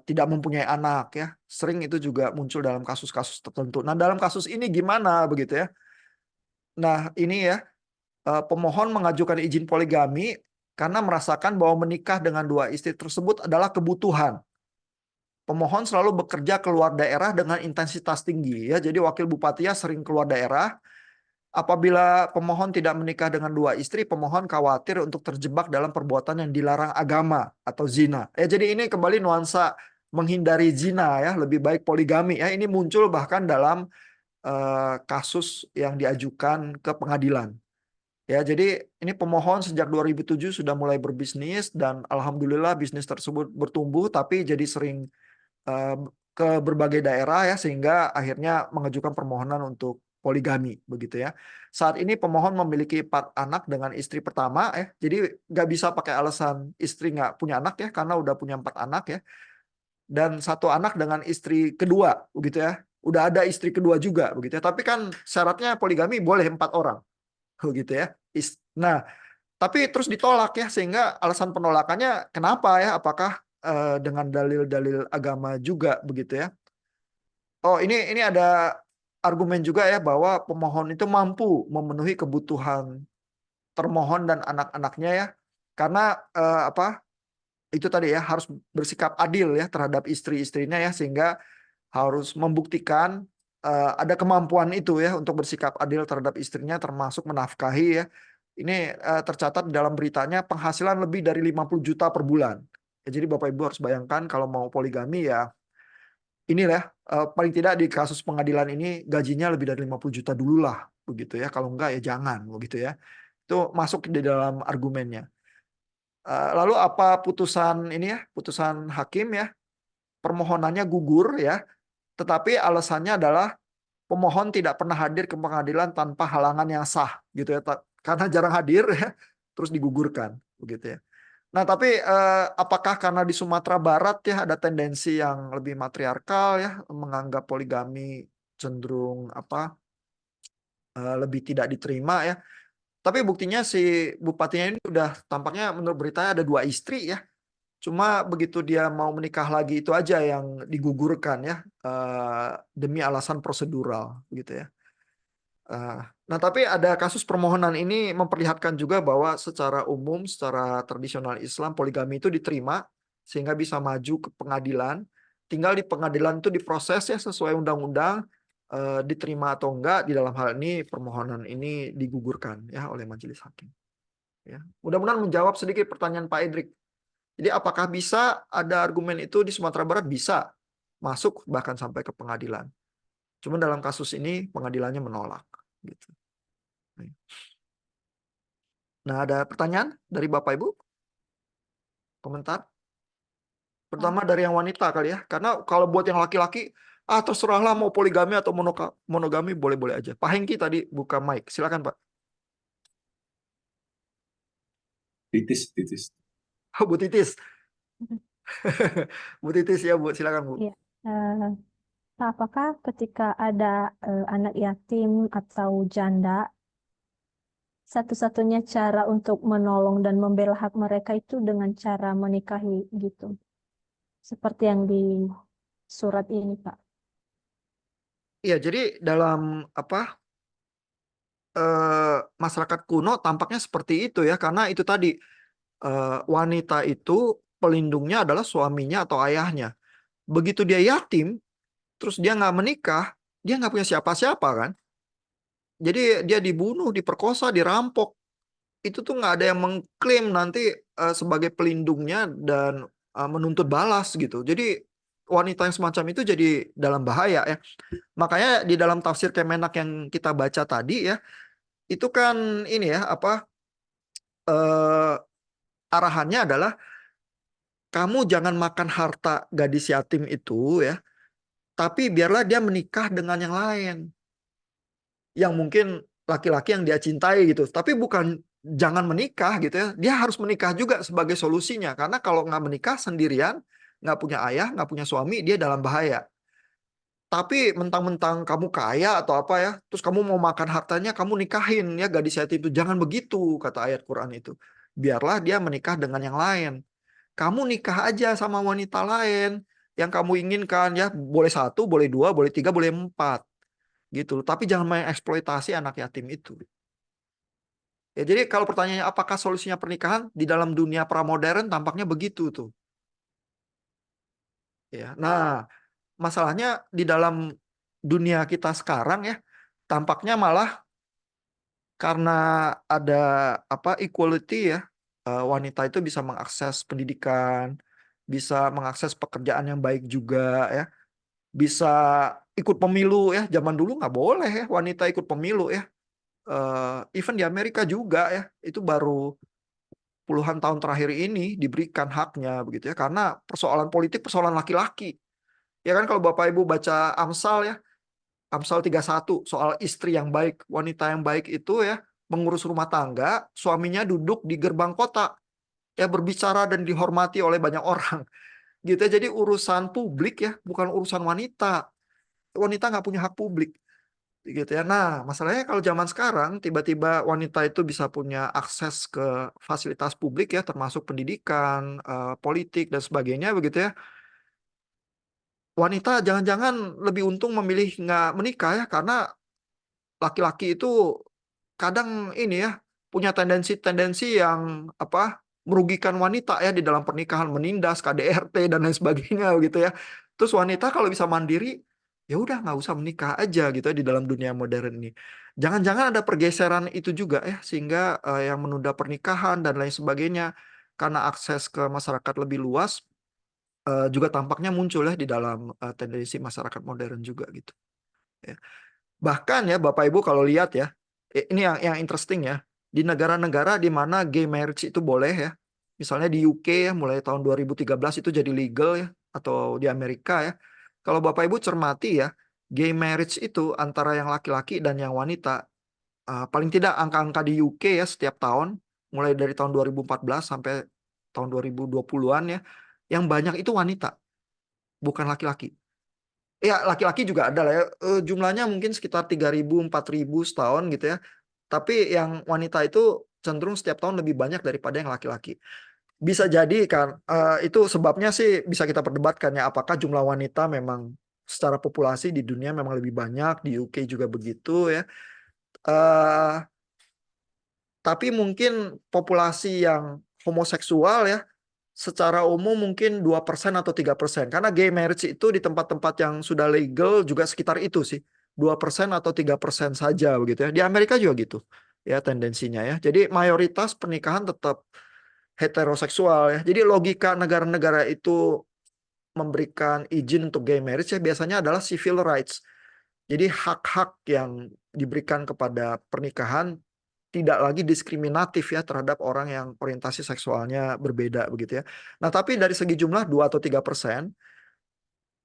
S1: tidak mempunyai anak ya. Sering itu juga muncul dalam kasus-kasus tertentu. Nah, dalam kasus ini gimana begitu ya? Nah, ini ya pemohon mengajukan izin poligami karena merasakan bahwa menikah dengan dua istri tersebut adalah kebutuhan. Pemohon selalu bekerja keluar daerah dengan intensitas tinggi ya. Jadi wakil bupatinya sering keluar daerah. Apabila pemohon tidak menikah dengan dua istri, pemohon khawatir untuk terjebak dalam perbuatan yang dilarang agama atau zina. Ya, jadi ini kembali nuansa menghindari zina ya, lebih baik poligami ya. Ini muncul bahkan dalam kasus yang diajukan ke pengadilan. Ya, jadi ini pemohon sejak 2007 sudah mulai berbisnis dan alhamdulillah bisnis tersebut bertumbuh, tapi jadi sering eh, ke berbagai daerah ya, sehingga akhirnya mengajukan permohonan untuk poligami begitu ya. Saat ini pemohon memiliki 4 anak dengan istri pertama ya, jadi nggak bisa pakai alasan istri nggak punya anak ya, karena udah punya 4 anak ya, dan 1 anak dengan istri kedua begitu ya. Udah ada istri kedua juga begitu ya. Tapi kan syaratnya poligami boleh 4 orang begitu ya. Nah, tapi terus ditolak ya, sehingga alasan penolakannya kenapa ya? Apakah dengan dalil-dalil agama juga begitu ya? Oh, ini ada argumen juga ya bahwa pemohon itu mampu memenuhi kebutuhan termohon dan anak-anaknya ya. Karena itu tadi ya, harus bersikap adil ya terhadap istri-istrinya ya, sehingga harus membuktikan ada kemampuan itu ya untuk bersikap adil terhadap istrinya, termasuk menafkahi ya. Ini tercatat dalam beritanya penghasilan lebih dari 50 juta per bulan. Ya, jadi Bapak Ibu harus bayangkan kalau mau poligami ya inilah paling tidak di kasus pengadilan ini gajinya lebih dari 50 juta dulu lah begitu ya. Kalau enggak ya jangan begitu ya. Itu masuk di dalam argumennya. Lalu apa putusan ini ya? Putusan hakim ya. Permohonannya gugur ya. Tetapi alasannya adalah pemohon tidak pernah hadir ke pengadilan tanpa halangan yang sah gitu ya. Karena jarang hadir ya, terus digugurkan begitu ya. Nah, tapi apakah karena di Sumatera Barat ya ada tendensi yang lebih matriarkal ya, menganggap poligami cenderung lebih tidak diterima ya. Tapi buktinya si bupatinya ini udah tampaknya menurut beritanya ada 2 istri ya. Cuma begitu dia mau menikah lagi itu aja yang digugurkan ya, demi alasan prosedural gitu ya. Nah, tapi ada kasus permohonan ini memperlihatkan juga bahwa secara umum, secara tradisional Islam, poligami itu diterima sehingga bisa maju ke pengadilan. Tinggal di pengadilan itu diproses ya sesuai undang-undang, diterima atau enggak. Di dalam hal ini permohonan ini digugurkan ya oleh majelis hakim. Ya. Mudah-mudahan menjawab sedikit pertanyaan Pak Edric. Jadi apakah bisa ada argumen itu di Sumatera Barat? Bisa masuk bahkan sampai ke pengadilan. Cuma dalam kasus ini pengadilannya menolak. Gitu. Nah, ada pertanyaan dari Bapak Ibu? Komentar? Pertama dari yang wanita kali ya. Karena kalau buat yang laki-laki, Ah, terserahlah mau poligami atau monogami, boleh-boleh aja. Pak Hengki tadi buka mic. Silakan, Pak.
S2: Titis, titis.
S1: Oh, Bu Titis. Bu Titis ya, Bu. Silakan, Bu.
S3: Ya, apakah ketika ada anak yatim atau janda, satu-satunya cara untuk menolong dan membela hak mereka itu dengan cara menikahi gitu, seperti yang di surat ini, Pak.
S1: Iya, jadi dalam apa masyarakat kuno tampaknya seperti itu ya, karena itu tadi wanita itu pelindungnya adalah suaminya atau ayahnya. Begitu dia yatim, terus dia nggak menikah, dia nggak punya siapa-siapa kan. Jadi dia dibunuh, diperkosa, dirampok. Itu tuh nggak ada yang mengklaim nanti sebagai pelindungnya dan menuntut balas gitu. Jadi wanita yang semacam itu jadi dalam bahaya ya. Makanya di dalam tafsir Kemenak yang kita baca tadi ya, itu kan ini ya apa eh, arahannya adalah kamu jangan makan harta gadis yatim itu ya, tapi biarlah dia menikah dengan yang lain, yang mungkin laki-laki yang dia cintai gitu. Tapi bukan jangan menikah gitu ya. Dia harus menikah juga sebagai solusinya. Karena kalau nggak menikah sendirian, nggak punya ayah, nggak punya suami, dia dalam bahaya. Tapi mentang-mentang kamu kaya atau apa ya, terus kamu mau makan hartanya, kamu nikahin ya gadis yatim itu. Jangan begitu, kata ayat Quran itu. Biarlah dia menikah dengan yang lain. Kamu nikah aja sama wanita lain yang kamu inginkan ya, boleh satu, boleh dua, boleh tiga, boleh empat gitu. Tapi jangan main eksploitasi anak yatim itu. Ya, jadi kalau pertanyaannya apakah solusinya pernikahan di dalam dunia pramodern tampaknya begitu tuh. Ya. Nah, masalahnya di dalam dunia kita sekarang ya tampaknya malah karena ada apa equality ya, wanita itu bisa mengakses pendidikan, bisa mengakses pekerjaan yang baik juga ya, bisa ikut pemilu ya. Zaman dulu nggak boleh ya wanita ikut pemilu ya. Even di Amerika juga ya, itu baru puluhan tahun terakhir ini diberikan haknya begitu ya, karena persoalan politik persoalan laki-laki. Ya kan kalau Bapak Ibu baca Amsal ya, Amsal 31 soal istri yang baik, wanita yang baik itu ya mengurus rumah tangga, suaminya duduk di gerbang kota ya berbicara dan dihormati oleh banyak orang. Gitu ya. Jadi urusan publik ya, bukan urusan wanita. Wanita nggak punya hak publik. Gitu ya. Nah, masalahnya kalau zaman sekarang tiba-tiba wanita itu bisa punya akses ke fasilitas publik ya, termasuk pendidikan, politik dan sebagainya begitu ya. Wanita jangan-jangan lebih untung memilih nggak menikah ya, karena laki-laki itu kadang ini ya punya tendensi-tendensi yang apa merugikan wanita ya di dalam pernikahan, menindas, KDRT dan lain sebagainya gitu ya. Terus wanita kalau bisa mandiri ya udah nggak usah menikah aja gitu ya di dalam dunia modern ini. Jangan-jangan ada pergeseran itu juga ya sehingga yang menunda pernikahan dan lain sebagainya karena akses ke masyarakat lebih luas juga tampaknya muncul ya di dalam tendensi masyarakat modern juga gitu. Ya. Bahkan ya Bapak Ibu kalau lihat ya, ini yang interesting ya, di negara-negara di mana gay marriage itu boleh ya, misalnya di UK ya mulai tahun 2013 itu jadi legal ya, atau di Amerika ya. Kalau Bapak Ibu cermati ya, gay marriage itu antara yang laki-laki dan yang wanita, paling tidak angka-angka di UK ya setiap tahun, mulai dari tahun 2014 sampai tahun 2020-an ya, yang banyak itu wanita, bukan laki-laki. Ya, laki-laki juga ada lah ya. Jumlahnya mungkin sekitar 3.000, 4.000 setahun gitu ya. Tapi yang wanita itu cenderung setiap tahun lebih banyak daripada yang laki-laki. Bisa jadi kan, itu sebabnya sih bisa kita perdebatkan ya. Apakah jumlah wanita memang secara populasi di dunia memang lebih banyak, di UK juga begitu ya. Eh, tapi mungkin populasi yang homoseksual ya, secara umum mungkin 2% atau 3%. Karena gay marriage itu di tempat-tempat yang sudah legal juga sekitar itu sih. 2% atau 3% saja begitu ya. Di Amerika juga gitu ya tendensinya ya. Jadi mayoritas pernikahan tetap heteroseksual ya. Jadi logika negara-negara itu memberikan izin untuk gay marriage ya biasanya adalah civil rights. Jadi hak-hak yang diberikan kepada pernikahan tidak lagi diskriminatif ya terhadap orang yang orientasi seksualnya berbeda begitu ya. Nah, tapi dari segi jumlah 2 atau 3%,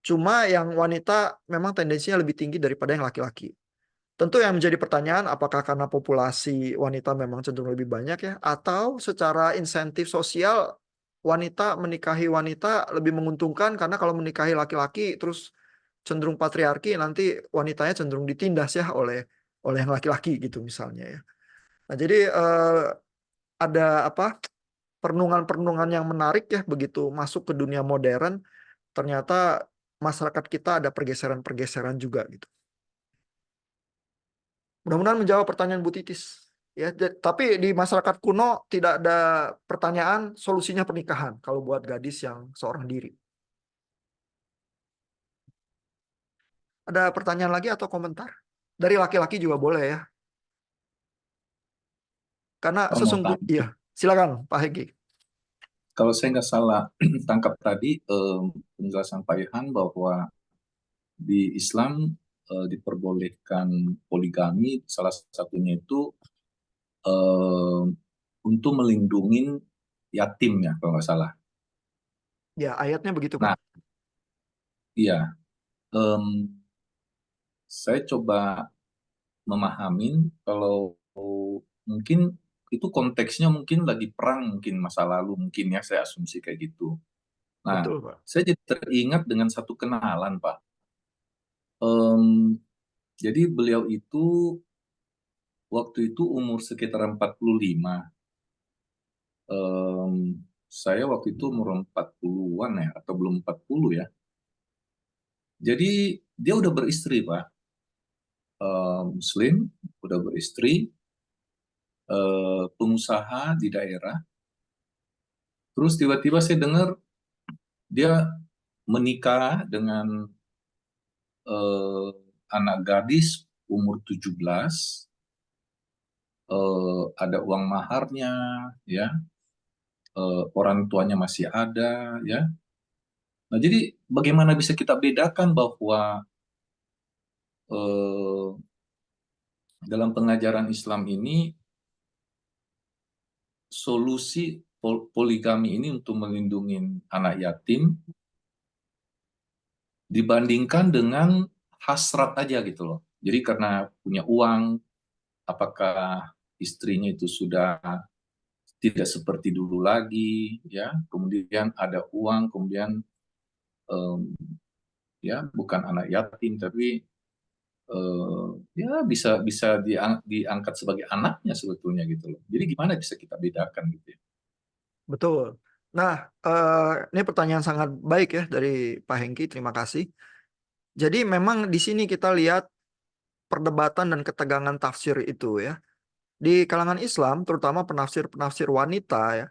S1: Cuma yang wanita memang tendensinya lebih tinggi daripada yang laki-laki. Tentu yang menjadi pertanyaan, apakah karena populasi wanita memang cenderung lebih banyak ya, atau secara insentif sosial wanita menikahi wanita lebih menguntungkan karena kalau menikahi laki-laki terus cenderung patriarki, nanti wanitanya cenderung ditindas ya oleh yang laki-laki gitu misalnya ya. Nah, jadi ada apa? Perenungan-perenungan yang menarik ya begitu masuk ke dunia modern, ternyata masyarakat kita ada pergeseran-pergeseran juga gitu. Mudah-mudahan menjawab pertanyaan Bu Titis. Ya, tapi di masyarakat kuno tidak ada pertanyaan solusinya pernikahan kalau buat gadis yang seorang diri. Ada pertanyaan lagi atau komentar? Dari laki-laki juga boleh ya. Karena
S2: Kalau mau tanya,
S1: iya, silakan Pak Hegi.
S2: kalau saya nggak salah tangkap tadi penjelasan Pak Ilhan bahwa di Islam diperbolehkan poligami, salah satunya itu eh, untuk melindungi yatim ya kalau nggak salah.
S1: Ya, ayatnya begitu Pak.
S2: Nah, iya, em, saya coba memahamin kalau mungkin itu konteksnya mungkin lagi perang mungkin masa lalu mungkin ya saya asumsi kayak gitu. Nah,
S1: Betul Pak.
S2: saya jadi teringat dengan satu kenalan Pak. Em, jadi beliau itu waktu itu umur sekitar 45. Em, saya waktu itu umur 40-an ya atau belum 40 ya. Jadi dia udah beristri Pak. Muslim, udah beristri, pengusaha di daerah. Terus tiba-tiba saya dengar dia menikah dengan eh, anak gadis umur 17, ada uang maharnya, ya, orang tuanya masih ada, ya. Nah, jadi bagaimana bisa kita bedakan bahwa eh, dalam pengajaran Islam ini solusi poligami ini untuk melindungi anak yatim dibandingkan dengan hasrat aja gitu loh. Jadi karena punya uang, apakah istrinya itu sudah tidak seperti dulu lagi, ya. Kemudian ada uang, kemudian em, ya bukan anak yatim, tapi ya bisa bisa diangkat sebagai anaknya sebetulnya gitu loh. Jadi gimana bisa kita bedakan gitu ya?
S1: Betul. Nah, ini pertanyaan sangat baik ya dari Pak Hengki. Terima kasih. Jadi memang di sini kita lihat perdebatan dan ketegangan tafsir itu ya. Di kalangan Islam, terutama penafsir-penafsir wanita ya,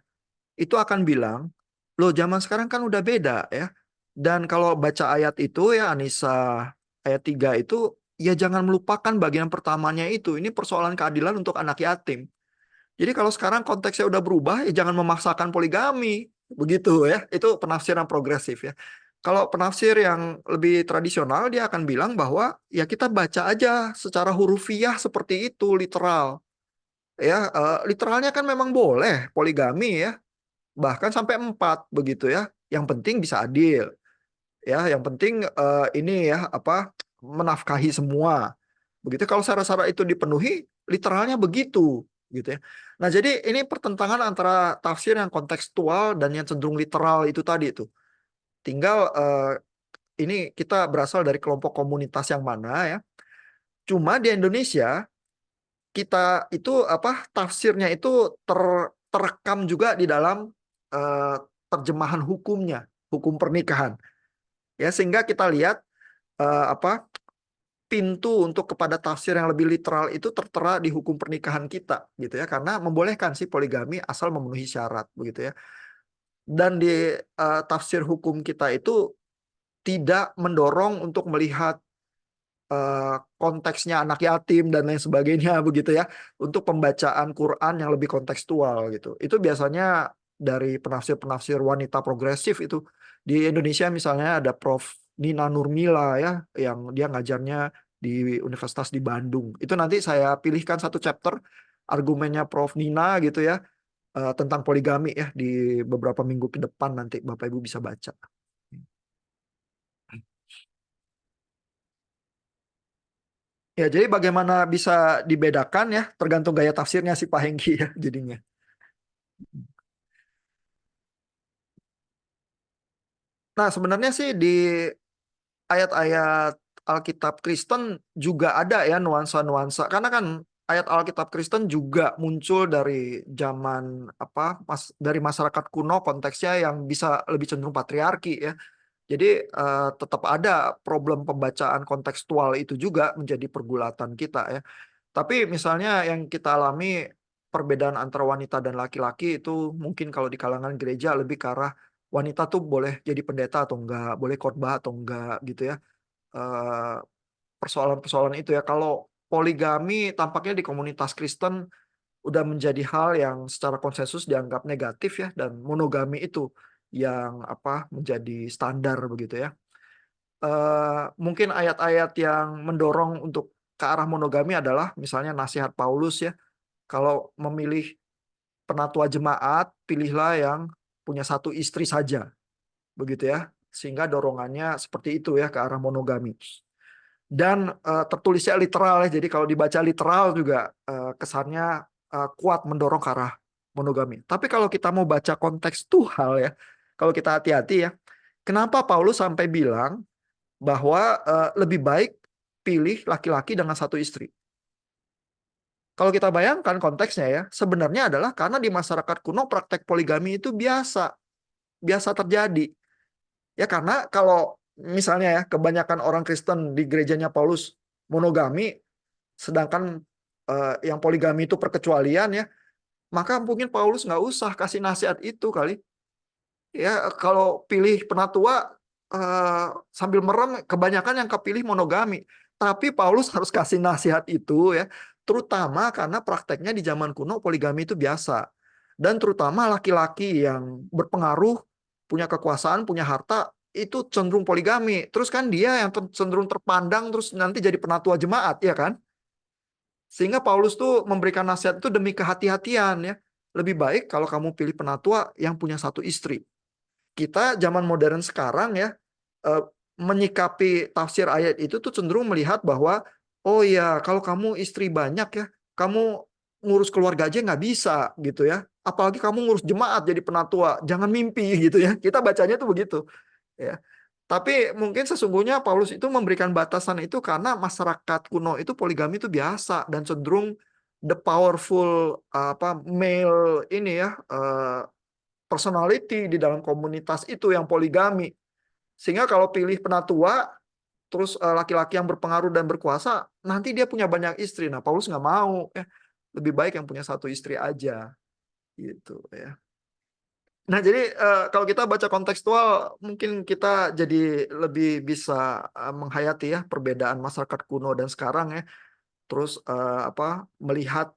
S1: itu akan bilang, loh zaman sekarang kan udah beda ya. Dan kalau baca ayat itu ya Anisa ayat 3 itu, ya jangan melupakan bagian pertamanya itu. Ini persoalan keadilan untuk anak yatim. Jadi kalau sekarang konteksnya udah berubah, ya jangan memaksakan poligami. Begitu ya, itu penafsiran progresif ya. Kalau penafsir yang lebih tradisional, dia akan bilang bahwa ya kita baca aja secara hurufiah seperti itu, literal. Ya, literalnya kan memang boleh poligami ya, bahkan sampai 4 begitu ya. Yang penting bisa adil. Ya, yang penting ini ya apa menafkahi semua. Begitu kalau syarat-syarat itu dipenuhi, literalnya begitu gitu ya. Nah, jadi ini pertentangan antara tafsir yang kontekstual dan yang cenderung literal itu tadi itu. Tinggal ini kita berasal dari kelompok komunitas yang mana ya. Cuma di Indonesia kita itu apa tafsirnya itu terekam juga di dalam eh, terjemahan hukumnya, hukum pernikahan. Ya, sehingga kita lihat apa pintu untuk kepada tafsir yang lebih literal itu tertera di hukum pernikahan kita gitu ya, karena membolehkan sih poligami asal memenuhi syarat begitu ya. Dan di tafsir hukum kita itu tidak mendorong untuk melihat konteksnya anak yatim dan lain sebagainya begitu ya, untuk pembacaan Quran yang lebih kontekstual gitu. Itu biasanya dari penafsir-penafsir wanita progresif itu. Di Indonesia misalnya ada Prof. Nina Nurmila ya, yang dia ngajarnya di Universitas di Bandung. Itu nanti saya pilihkan satu chapter argumennya Prof. Nina gitu ya, tentang poligami ya di beberapa minggu ke depan, nanti Bapak Ibu bisa baca. Ya, jadi bagaimana bisa dibedakan ya, tergantung gaya tafsirnya si Pak Hengki ya jadinya. Nah, sebenarnya sih di ayat-ayat Alkitab Kristen juga ada ya nuansa-nuansa. Karena kan ayat Alkitab Kristen juga muncul dari zaman dari masyarakat kuno konteksnya yang bisa lebih cenderung patriarki ya. Jadi tetap ada problem pembacaan kontekstual itu juga menjadi pergulatan kita ya. Tapi misalnya yang kita alami perbedaan antara wanita dan laki-laki itu mungkin kalau di kalangan gereja lebih ke arah wanita tuh boleh jadi pendeta atau enggak, boleh khotbah atau enggak gitu ya. Eh, Persoalan-persoalan itu ya. Kalau poligami tampaknya di komunitas Kristen udah menjadi hal yang secara konsensus dianggap negatif ya, dan monogami itu yang menjadi standar begitu ya. Mungkin ayat-ayat yang mendorong untuk ke arah monogami adalah misalnya nasihat Paulus ya, kalau memilih penatua jemaat pilihlah yang punya satu istri saja begitu ya, sehingga dorongannya seperti itu ya ke arah monogami. Dan tertulisnya literal ya, jadi kalau dibaca literal juga kesannya kuat mendorong ke arah monogami. Tapi kalau kita mau baca kontekstual ya, kalau kita hati-hati ya, kenapa Paulus sampai bilang bahwa lebih baik pilih laki-laki dengan satu istri? Kalau kita bayangkan konteksnya ya, sebenarnya adalah karena di masyarakat kuno praktek poligami itu biasa terjadi. Ya karena kalau misalnya ya kebanyakan orang Kristen di gerejanya Paulus monogami, sedangkan yang poligami itu perkecualian ya, maka mungkin Paulus nggak usah kasih nasihat itu kali. Ya kalau pilih penatua sambil merem, kebanyakan yang kepilih monogami. Tapi Paulus harus kasih nasihat itu ya, terutama karena prakteknya di zaman kuno poligami itu biasa. Dan terutama laki-laki yang berpengaruh, punya kekuasaan, punya harta, itu cenderung poligami. Terus kan dia yang cenderung terpandang, terus nanti jadi penatua jemaat, ya kan? Sehingga Paulus tuh memberikan nasihat itu demi kehati-hatian ya. Lebih baik kalau kamu pilih penatua yang punya satu istri. Kita zaman modern sekarang ya, eh, menyikapi tafsir ayat itu tuh cenderung melihat bahwa oh ya kalau kamu istri banyak ya, kamu ngurus keluarga aja nggak bisa gitu ya, apalagi kamu ngurus jemaat jadi penatua, jangan mimpi gitu ya, kita bacanya tuh begitu ya. Tapi mungkin sesungguhnya Paulus itu memberikan batasan itu karena masyarakat kuno itu poligami itu biasa dan cenderung the powerful male ini ya, personality di dalam komunitas itu yang poligami. Sehingga kalau pilih penatua, terus laki-laki yang berpengaruh dan berkuasa, nanti dia punya banyak istri. Nah, Paulus nggak mau. Lebih baik yang punya satu istri aja. Gitu ya. Nah, jadi kalau kita baca kontekstual, mungkin kita jadi lebih bisa menghayati ya perbedaan masyarakat kuno dan sekarang ya. Terus melihat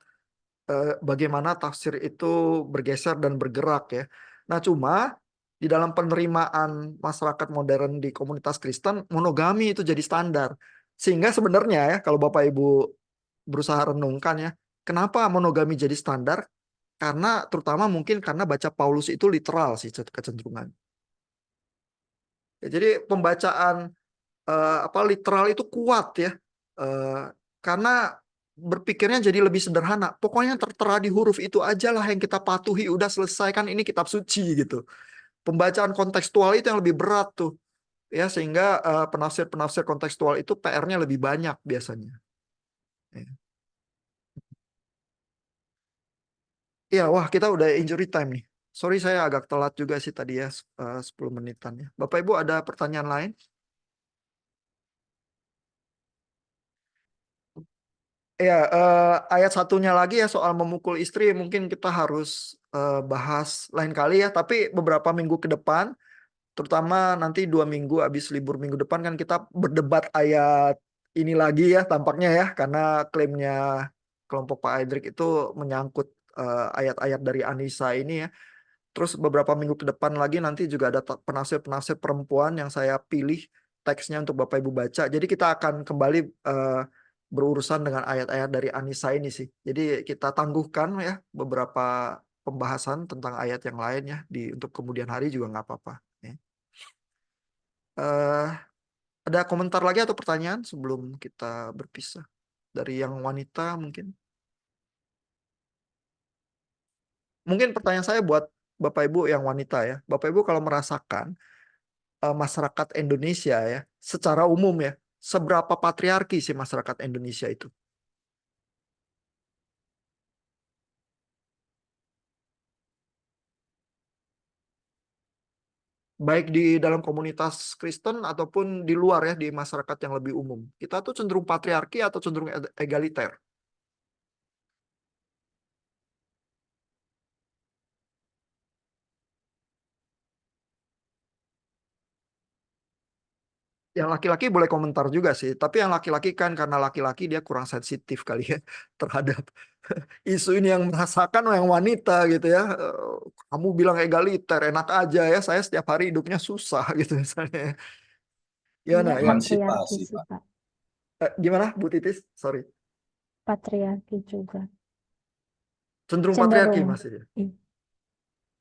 S1: bagaimana tafsir itu bergeser dan bergerak ya. Nah, cuma di dalam penerimaan masyarakat modern di komunitas Kristen, monogami itu jadi standar. Sehingga sebenarnya ya, kalau Bapak Ibu berusaha renungkan ya, kenapa monogami jadi standar? Karena terutama mungkin karena baca Paulus itu literal sih kecenderungan. Ya, jadi pembacaan literal itu kuat ya. Eh, karena berpikirnya jadi lebih sederhana. Pokoknya tertera di huruf itu aja lah yang kita patuhi, udah selesai kan ini kitab suci gitu. Pembacaan kontekstual itu yang lebih berat tuh. Ya sehingga penafsir-penafsir kontekstual itu PR-nya lebih banyak biasanya. Ya. Iya, wah kita udah injury time nih. Sorry saya agak telat juga sih tadi ya 10 menitan ya. Bapak Ibu ada pertanyaan lain? Ya, ayat satunya lagi ya soal memukul istri mungkin kita harus bahas lain kali ya. Tapi beberapa minggu ke depan, terutama nanti 2 minggu habis libur minggu depan kan kita berdebat ayat ini lagi ya tampaknya ya. Karena klaimnya kelompok Pak Aidrik itu menyangkut ayat-ayat dari Anissa ini ya. Terus beberapa minggu ke depan lagi nanti juga ada penafsir-penafsir perempuan yang saya pilih teksnya untuk Bapak Ibu baca. Jadi kita akan kembali berurusan dengan ayat-ayat dari Anissa ini sih. Jadi kita tangguhkan ya beberapa pembahasan tentang ayat yang lain ya untuk kemudian hari juga nggak apa-apa. Ya. Eh, ada komentar lagi atau pertanyaan sebelum kita berpisah? dari yang wanita mungkin. Mungkin pertanyaan saya buat Bapak Ibu yang wanita ya. Bapak Ibu kalau merasakan masyarakat Indonesia ya, secara umum ya, seberapa patriarki sih masyarakat Indonesia itu? Baik di dalam komunitas Kristen ataupun di luar ya, di masyarakat yang lebih umum. Kita tuh cenderung patriarki atau cenderung egaliter? Yang laki-laki boleh komentar juga sih, tapi yang laki-laki kan karena laki-laki dia kurang sensitif kali ya terhadap isu ini, yang merasakan yang wanita gitu ya. Kamu bilang egaliter, enak aja ya, saya setiap hari hidupnya susah gitu misalnya. Ya
S3: Iya,
S1: nah ya.
S3: patriarki
S2: Emansipasi,
S3: sih,
S2: Pak.
S3: Pak.
S1: Gimana Bu Titis? Sorry.
S3: Patriarki juga.
S1: Cenderung patriarki
S3: Cenderung,
S1: masih.
S3: iya,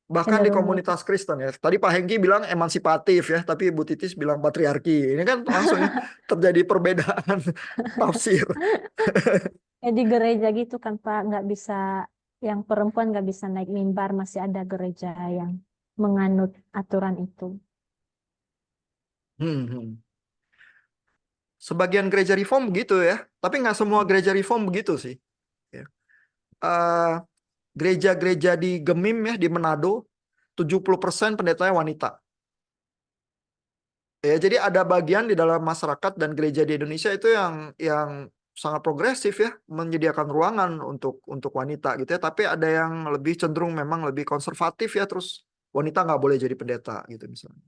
S1: Bahkan di
S3: cenderung itu.
S1: komunitas Kristen ya. Tadi Pak Hengki bilang emancipatif ya, tapi Bu Titis bilang patriarki. Ini kan langsung ya terjadi perbedaan tafsir.
S3: Di gereja gitu kan Pak, nggak bisa, yang perempuan nggak bisa naik mimbar, masih ada gereja yang menganut aturan itu.
S1: Hmm, hmm. Sebagian gereja reform begitu ya, tapi nggak semua gereja reform begitu sih. Ya. Eh, Gereja-gereja di Gemim ya, di Manado, 70% pendetanya wanita. Ya, jadi ada bagian di dalam masyarakat dan gereja di Indonesia itu yang sangat progresif ya, menyediakan ruangan untuk wanita gitu ya. Tapi ada yang lebih cenderung memang lebih konservatif ya, terus wanita nggak boleh jadi pendeta gitu misalnya.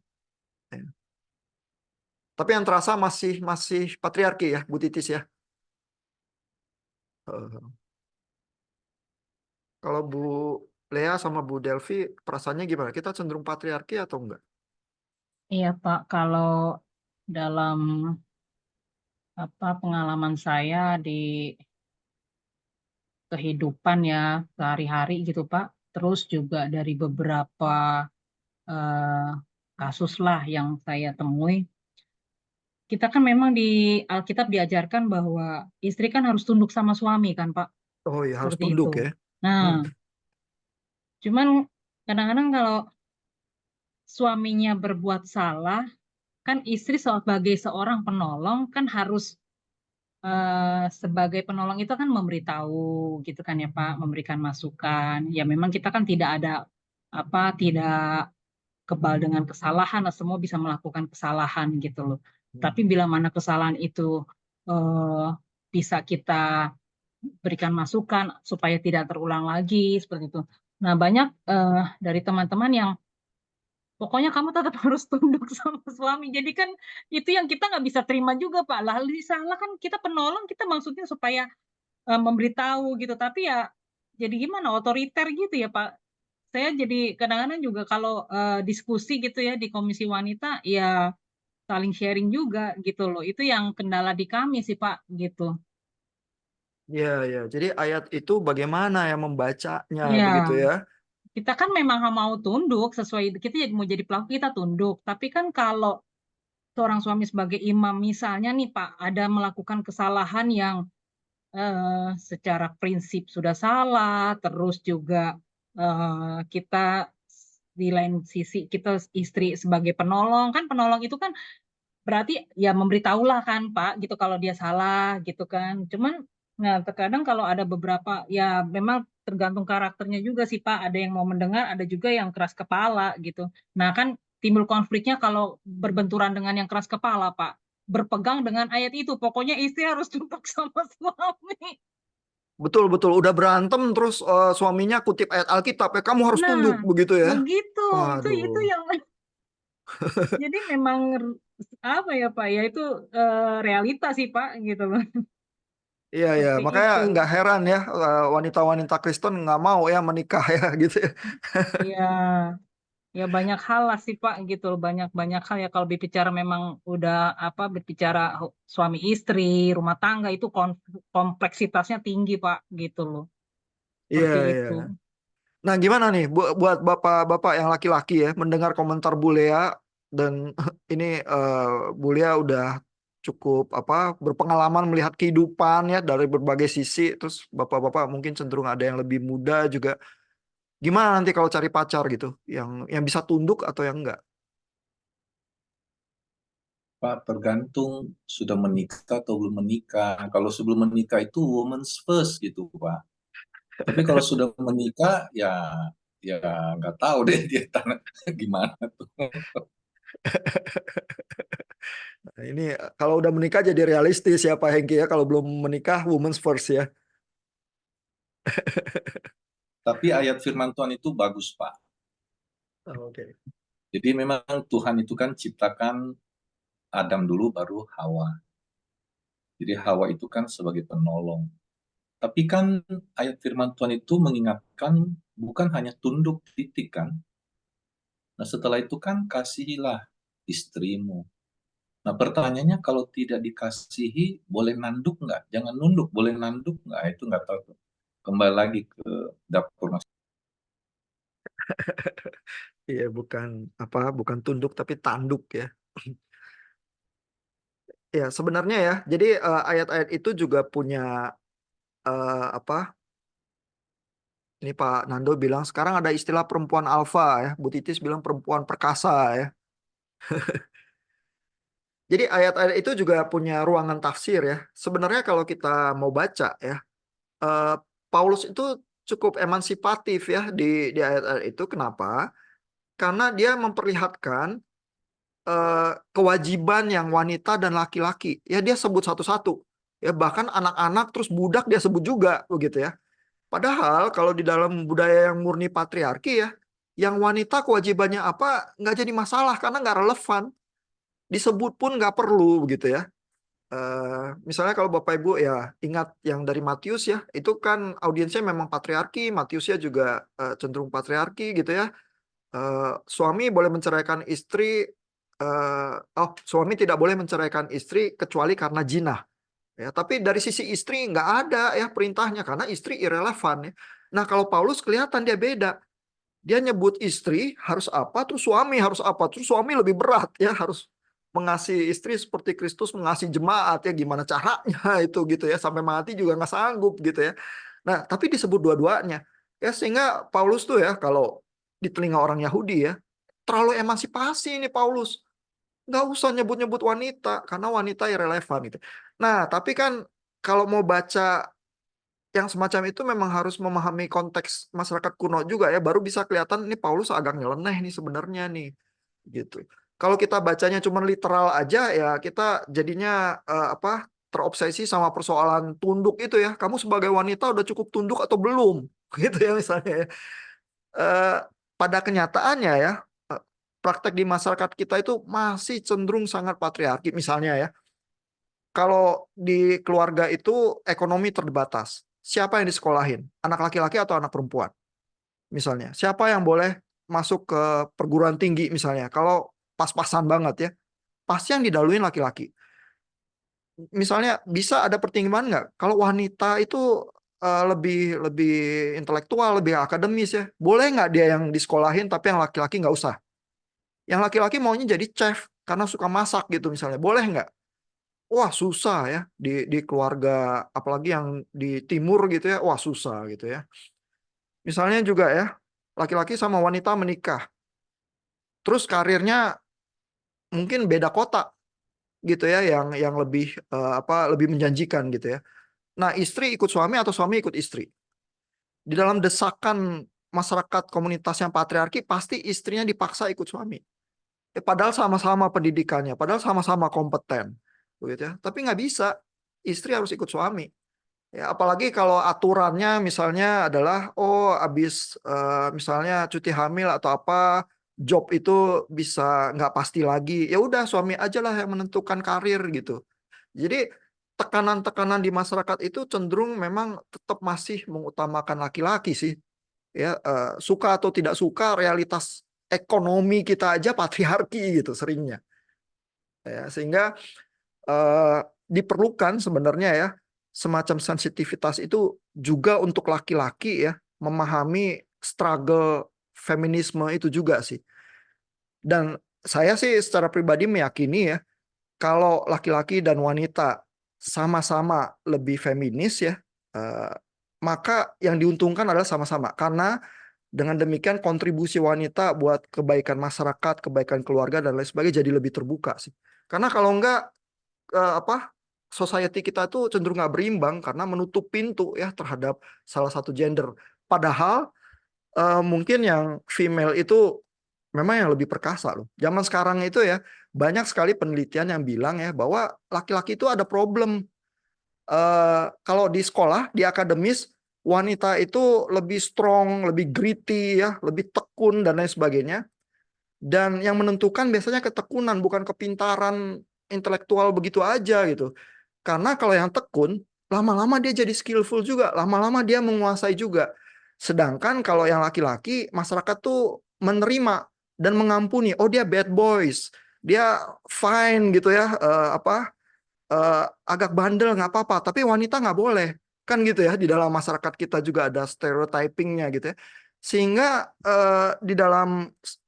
S1: Ya. Tapi yang terasa masih masih patriarki ya, Bu Titis ya. Eh, Kalau Bu Lea sama Bu Delvi perasaannya gimana? Kita cenderung patriarki atau enggak?
S4: Iya Pak, kalau dalam pengalaman saya di kehidupan ya sehari-hari gitu Pak, terus juga dari beberapa eh, kasus lah yang saya temui, kita kan memang di Alkitab diajarkan bahwa istri kan harus tunduk sama suami kan Pak,
S1: Oh ya, harus
S4: seperti itu.
S1: tunduk ya.
S4: Nah,
S1: Hmm.
S4: cuman kadang-kadang kalau suaminya berbuat salah, kan istri sebagai seorang penolong kan harus sebagai penolong itu kan memberitahu gitu kan ya Pak, memberikan masukan. Ya memang kita kan tidak ada tidak kebal dengan kesalahan, lah, semua bisa melakukan kesalahan gitu loh. Tapi bila mana kesalahan itu eh, bisa kita berikan masukan supaya tidak terulang lagi seperti itu. Nah banyak dari teman-teman yang pokoknya kamu tetap harus tunduk sama suami. Jadi kan itu yang kita nggak bisa terima juga Pak. Lalu salah kan kita penolong, kita maksudnya supaya memberitahu gitu. Tapi ya jadi gimana otoriter gitu ya Pak. Saya jadi kadang-kadang juga kalau diskusi gitu ya di Komisi Wanita ya saling sharing juga gitu loh. Itu yang kendala di kami sih Pak gitu.
S1: Ya, ya. Jadi ayat itu bagaimana ya membacanya begitu
S4: Ya,
S1: ya?
S4: kita kan memang mau tunduk sesuai kita mau jadi pelaku kita tunduk. Tapi kan kalau seorang suami sebagai imam misalnya nih Pak ada melakukan kesalahan yang secara prinsip sudah salah, terus juga kita di lain sisi kita istri sebagai penolong kan penolong itu kan berarti ya memberitahulah kan Pak gitu kalau dia salah gitu kan. Cuman nah terkadang kalau ada beberapa ya memang tergantung karakternya juga sih Pak. Ada yang mau mendengar, ada juga yang keras kepala gitu. Nah kan timbul konfliknya kalau berbenturan dengan yang keras kepala Pak. Berpegang dengan ayat itu, pokoknya istri harus tunduk sama suami.
S1: Betul, betul. Udah berantem terus suaminya kutip ayat Alkitab ya, kamu harus
S4: Nah,
S1: tunduk begitu ya.
S4: begitu. Itu
S1: Waduh.
S4: yang jadi memang apa ya Pak ya itu realita sih Pak gitu loh.
S1: Iya, ya.
S4: Seperti
S1: Makanya
S4: itu.
S1: nggak heran ya wanita-wanita Kristen nggak mau ya menikah ya gitu ya.
S4: Ya, ya banyak hal lah sih Pak gitu loh. Banyak hal ya kalau berbicara memang udah berbicara suami istri, rumah tangga itu kompleksitasnya tinggi Pak gitu loh.
S1: Iya,
S4: Seperti
S1: iya.
S4: itu.
S1: Nah, gimana nih buat bapak-bapak yang laki-laki ya mendengar komentar Bu Lea dan ini Bu Lea udah cukup berpengalaman melihat kehidupan ya dari berbagai sisi. Terus bapak-bapak mungkin cenderung ada yang lebih muda juga. Gimana nanti kalau cari pacar gitu, yang bisa tunduk atau yang enggak?
S2: Pak, tergantung sudah menikah atau belum menikah. Kalau sebelum menikah itu woman's first gitu, Pak. Tapi kalau sudah menikah, ya nggak tahu deh dia gimana tuh.
S1: Nah, ini kalau udah menikah jadi realistis ya Pak Hengki ya. Kalau belum menikah, woman's first ya.
S2: Tapi ayat firman Tuhan itu bagus, Pak.
S1: Oke.
S2: Jadi memang Tuhan itu kan ciptakan Adam dulu baru Hawa. Jadi Hawa itu kan sebagai penolong. Tapi kan ayat firman Tuhan itu mengingatkan bukan hanya tunduk titik kan. Nah setelah itu kan kasihilah istrimu. Nah pertanyaannya kalau tidak dikasihi boleh nanduk nggak? Jangan nunduk, boleh nanduk nggak? Itu nggak tahu tuh. Kembali lagi ke dapur mas.
S1: Iya, bukan tunduk tapi tanduk ya. Ya, sebenarnya ya. Jadi ayat-ayat itu juga punya apa? Ini Pak Nando bilang sekarang ada istilah perempuan alfa ya. Bu Titis bilang perempuan perkasa ya. Jadi ayat-ayat itu juga punya ruangan tafsir ya. Sebenarnya kalau kita mau baca ya, eh, Paulus itu cukup emansipatif ya di ayat-ayat itu. Kenapa? Karena dia memperlihatkan kewajiban yang wanita dan laki-laki. Ya dia sebut satu-satu. Ya bahkan anak-anak terus budak dia sebut juga begitu ya. Padahal kalau di dalam budaya yang murni patriarki ya, yang wanita kewajibannya apa nggak jadi masalah karena nggak relevan. Disebut pun nggak perlu begitu ya. Misalnya kalau Bapak Ibu ya ingat yang dari Matius ya, itu kan audiensnya memang patriarki, Matiusnya juga cenderung patriarki gitu ya. Suami boleh menceraikan istri, suami tidak boleh menceraikan istri kecuali karena zina. Ya, tapi dari sisi istri nggak ada ya perintahnya karena istri irrelevan ya. Nah kalau Paulus kelihatan dia beda. Dia nyebut istri harus apa, terus suami harus apa, terus suami lebih berat ya harus mengasihi istri seperti Kristus mengasihi jemaat ya gimana caranya itu gitu ya sampai mati juga nggak sanggup gitu ya. Nah tapi disebut dua-duanya ya sehingga Paulus tuh ya kalau di telinga orang Yahudi ya terlalu emansipasi ini Paulus, nggak usah nyebut-nyebut wanita karena wanita irrelevan gitu. Nah tapi kan kalau mau baca yang semacam itu memang harus memahami konteks masyarakat kuno juga ya, baru bisa kelihatan ini Paulus agak nyeleneh nih sebenarnya nih gitu. Kalau kita bacanya cuma literal aja ya kita jadinya terobsesi sama persoalan tunduk itu ya. Kamu sebagai wanita udah cukup tunduk atau belum? Gitu ya misalnya ya. Eh, Pada kenyataannya ya praktek di masyarakat kita itu masih cenderung sangat patriarki misalnya ya. Kalau di keluarga itu ekonomi terbatas. Siapa yang disekolahin? Anak laki-laki atau anak perempuan? Misalnya. Siapa yang boleh masuk ke perguruan tinggi misalnya? Kalau pas-pasan banget ya. Pasti yang didaluin laki-laki. Misalnya bisa ada pertimbangan nggak? Kalau wanita itu lebih lebih intelektual, lebih akademis ya. Boleh nggak dia yang disekolahin tapi yang laki-laki nggak usah? Yang laki-laki maunya jadi chef karena suka masak gitu misalnya. Boleh nggak? Wah susah ya di keluarga apalagi yang di timur gitu ya, wah susah gitu ya. Misalnya juga ya, laki-laki sama wanita menikah, terus karirnya mungkin beda kota gitu ya, yang lebih lebih menjanjikan gitu ya. Nah istri ikut suami atau suami ikut istri. Di dalam desakan masyarakat komunitas yang patriarki pasti istrinya dipaksa ikut suami. Padahal sama-sama pendidikannya, padahal sama-sama kompeten, begitu ya. Tapi nggak bisa, istri harus ikut suami. Ya, apalagi kalau aturannya misalnya adalah habis misalnya cuti hamil atau apa job itu bisa nggak pasti lagi. Ya udah suami aja lah yang menentukan karir gitu. Jadi tekanan-tekanan di masyarakat itu cenderung memang tetap masih mengutamakan laki-laki sih. Ya suka atau tidak suka realitas ekonomi kita aja patriarki gitu seringnya. Ya, sehingga diperlukan sebenarnya ya semacam sensitivitas itu juga untuk laki-laki ya memahami struggle feminisme itu juga sih. Dan saya sih secara pribadi meyakini ya kalau laki-laki dan wanita sama-sama lebih feminis ya, maka yang diuntungkan adalah sama-sama. Karena dengan demikian kontribusi wanita buat kebaikan masyarakat, kebaikan keluarga dan lain sebagainya jadi lebih terbuka sih. Karena kalau enggak society kita tuh cenderung nggak berimbang karena menutup pintu ya terhadap salah satu gender. Padahal mungkin yang female itu memang yang lebih perkasa loh. Zaman sekarang itu ya banyak sekali penelitian yang bilang ya bahwa laki-laki itu ada problem. Kalau di sekolah, di akademis, wanita itu lebih strong, lebih gritty ya, lebih tekun dan lain sebagainya. Dan yang menentukan biasanya ketekunan, bukan kepintaran intelektual begitu aja gitu. Karena kalau yang tekun, lama-lama dia jadi skillful juga, lama-lama dia menguasai juga. Sedangkan kalau yang laki-laki, masyarakat tuh menerima dan mengampuni. Oh, dia bad boys, dia fine gitu ya, agak bandel nggak apa-apa, tapi wanita nggak boleh. Kan gitu ya, di dalam masyarakat kita juga ada stereotypingnya gitu ya. Sehingga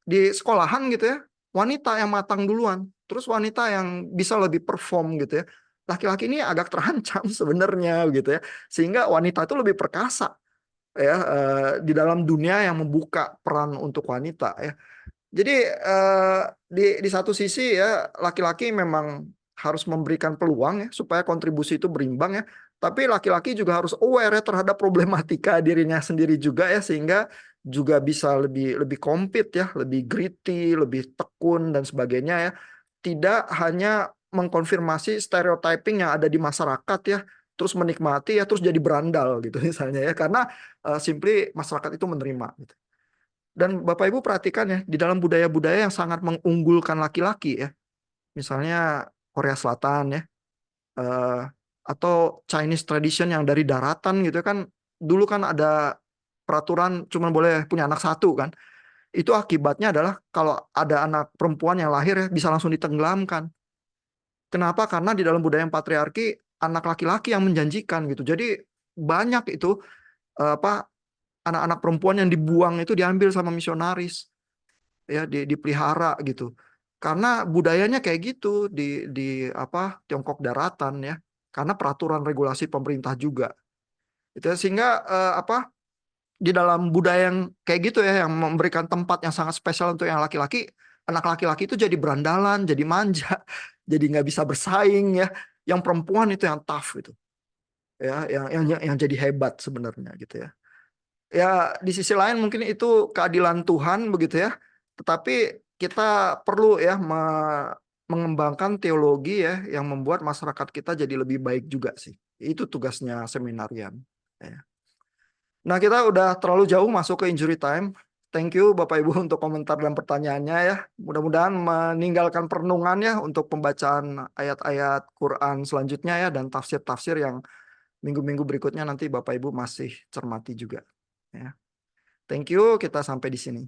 S1: di sekolahan gitu ya, wanita yang matang duluan, terus wanita yang bisa lebih perform gitu ya. Laki-laki ini agak terancam sebenarnya gitu ya. Sehingga wanita itu lebih perkasa ya, di dalam dunia yang membuka peran untuk wanita ya. Jadi di satu sisi ya laki-laki memang harus memberikan peluang ya supaya kontribusi itu berimbang ya. Tapi laki-laki juga harus aware ya terhadap problematika dirinya sendiri juga ya, sehingga juga bisa lebih compete ya, lebih gritty, lebih tekun dan sebagainya ya. Tidak hanya mengkonfirmasi stereotyping yang ada di masyarakat ya, terus menikmati ya, terus jadi berandal gitu misalnya ya, karena simply masyarakat itu menerima gitu. Dan Bapak Ibu perhatikan ya, di dalam budaya-budaya yang sangat mengunggulkan laki-laki ya, misalnya Korea Selatan ya, eh, atau Chinese tradition yang dari daratan gitu kan, dulu kan ada peraturan cuma boleh punya anak satu kan. Itu akibatnya adalah kalau ada anak perempuan yang lahir ya, bisa langsung ditenggelamkan. Kenapa? Karena di dalam budaya yang patriarki, anak laki-laki yang menjanjikan gitu. Jadi banyak itu apa anak-anak perempuan yang dibuang itu diambil sama misionaris ya, dipelihara gitu, karena budayanya kayak gitu di Tiongkok daratan ya, karena peraturan regulasi pemerintah juga itu ya. Sehingga di dalam budaya yang kayak gitu ya, yang memberikan tempat yang sangat spesial untuk yang laki-laki, anak laki-laki itu jadi berandalan, jadi manja, jadi nggak bisa bersaing ya. Yang perempuan itu yang tough gitu ya, yang jadi hebat sebenarnya gitu ya. Ya di sisi lain mungkin itu keadilan Tuhan begitu ya. Tetapi kita perlu ya mengembangkan teologi ya yang membuat masyarakat kita jadi lebih baik juga sih. Itu tugasnya seminarian. Ya. Nah, kita udah terlalu jauh masuk ke injury time. Thank you Bapak Ibu untuk komentar dan pertanyaannya ya. Mudah-mudahan meninggalkan perenungan ya untuk pembacaan ayat-ayat Quran selanjutnya ya, dan tafsir-tafsir yang minggu-minggu berikutnya nanti Bapak Ibu masih cermati juga. Ya. Thank you, kita sampai di sini.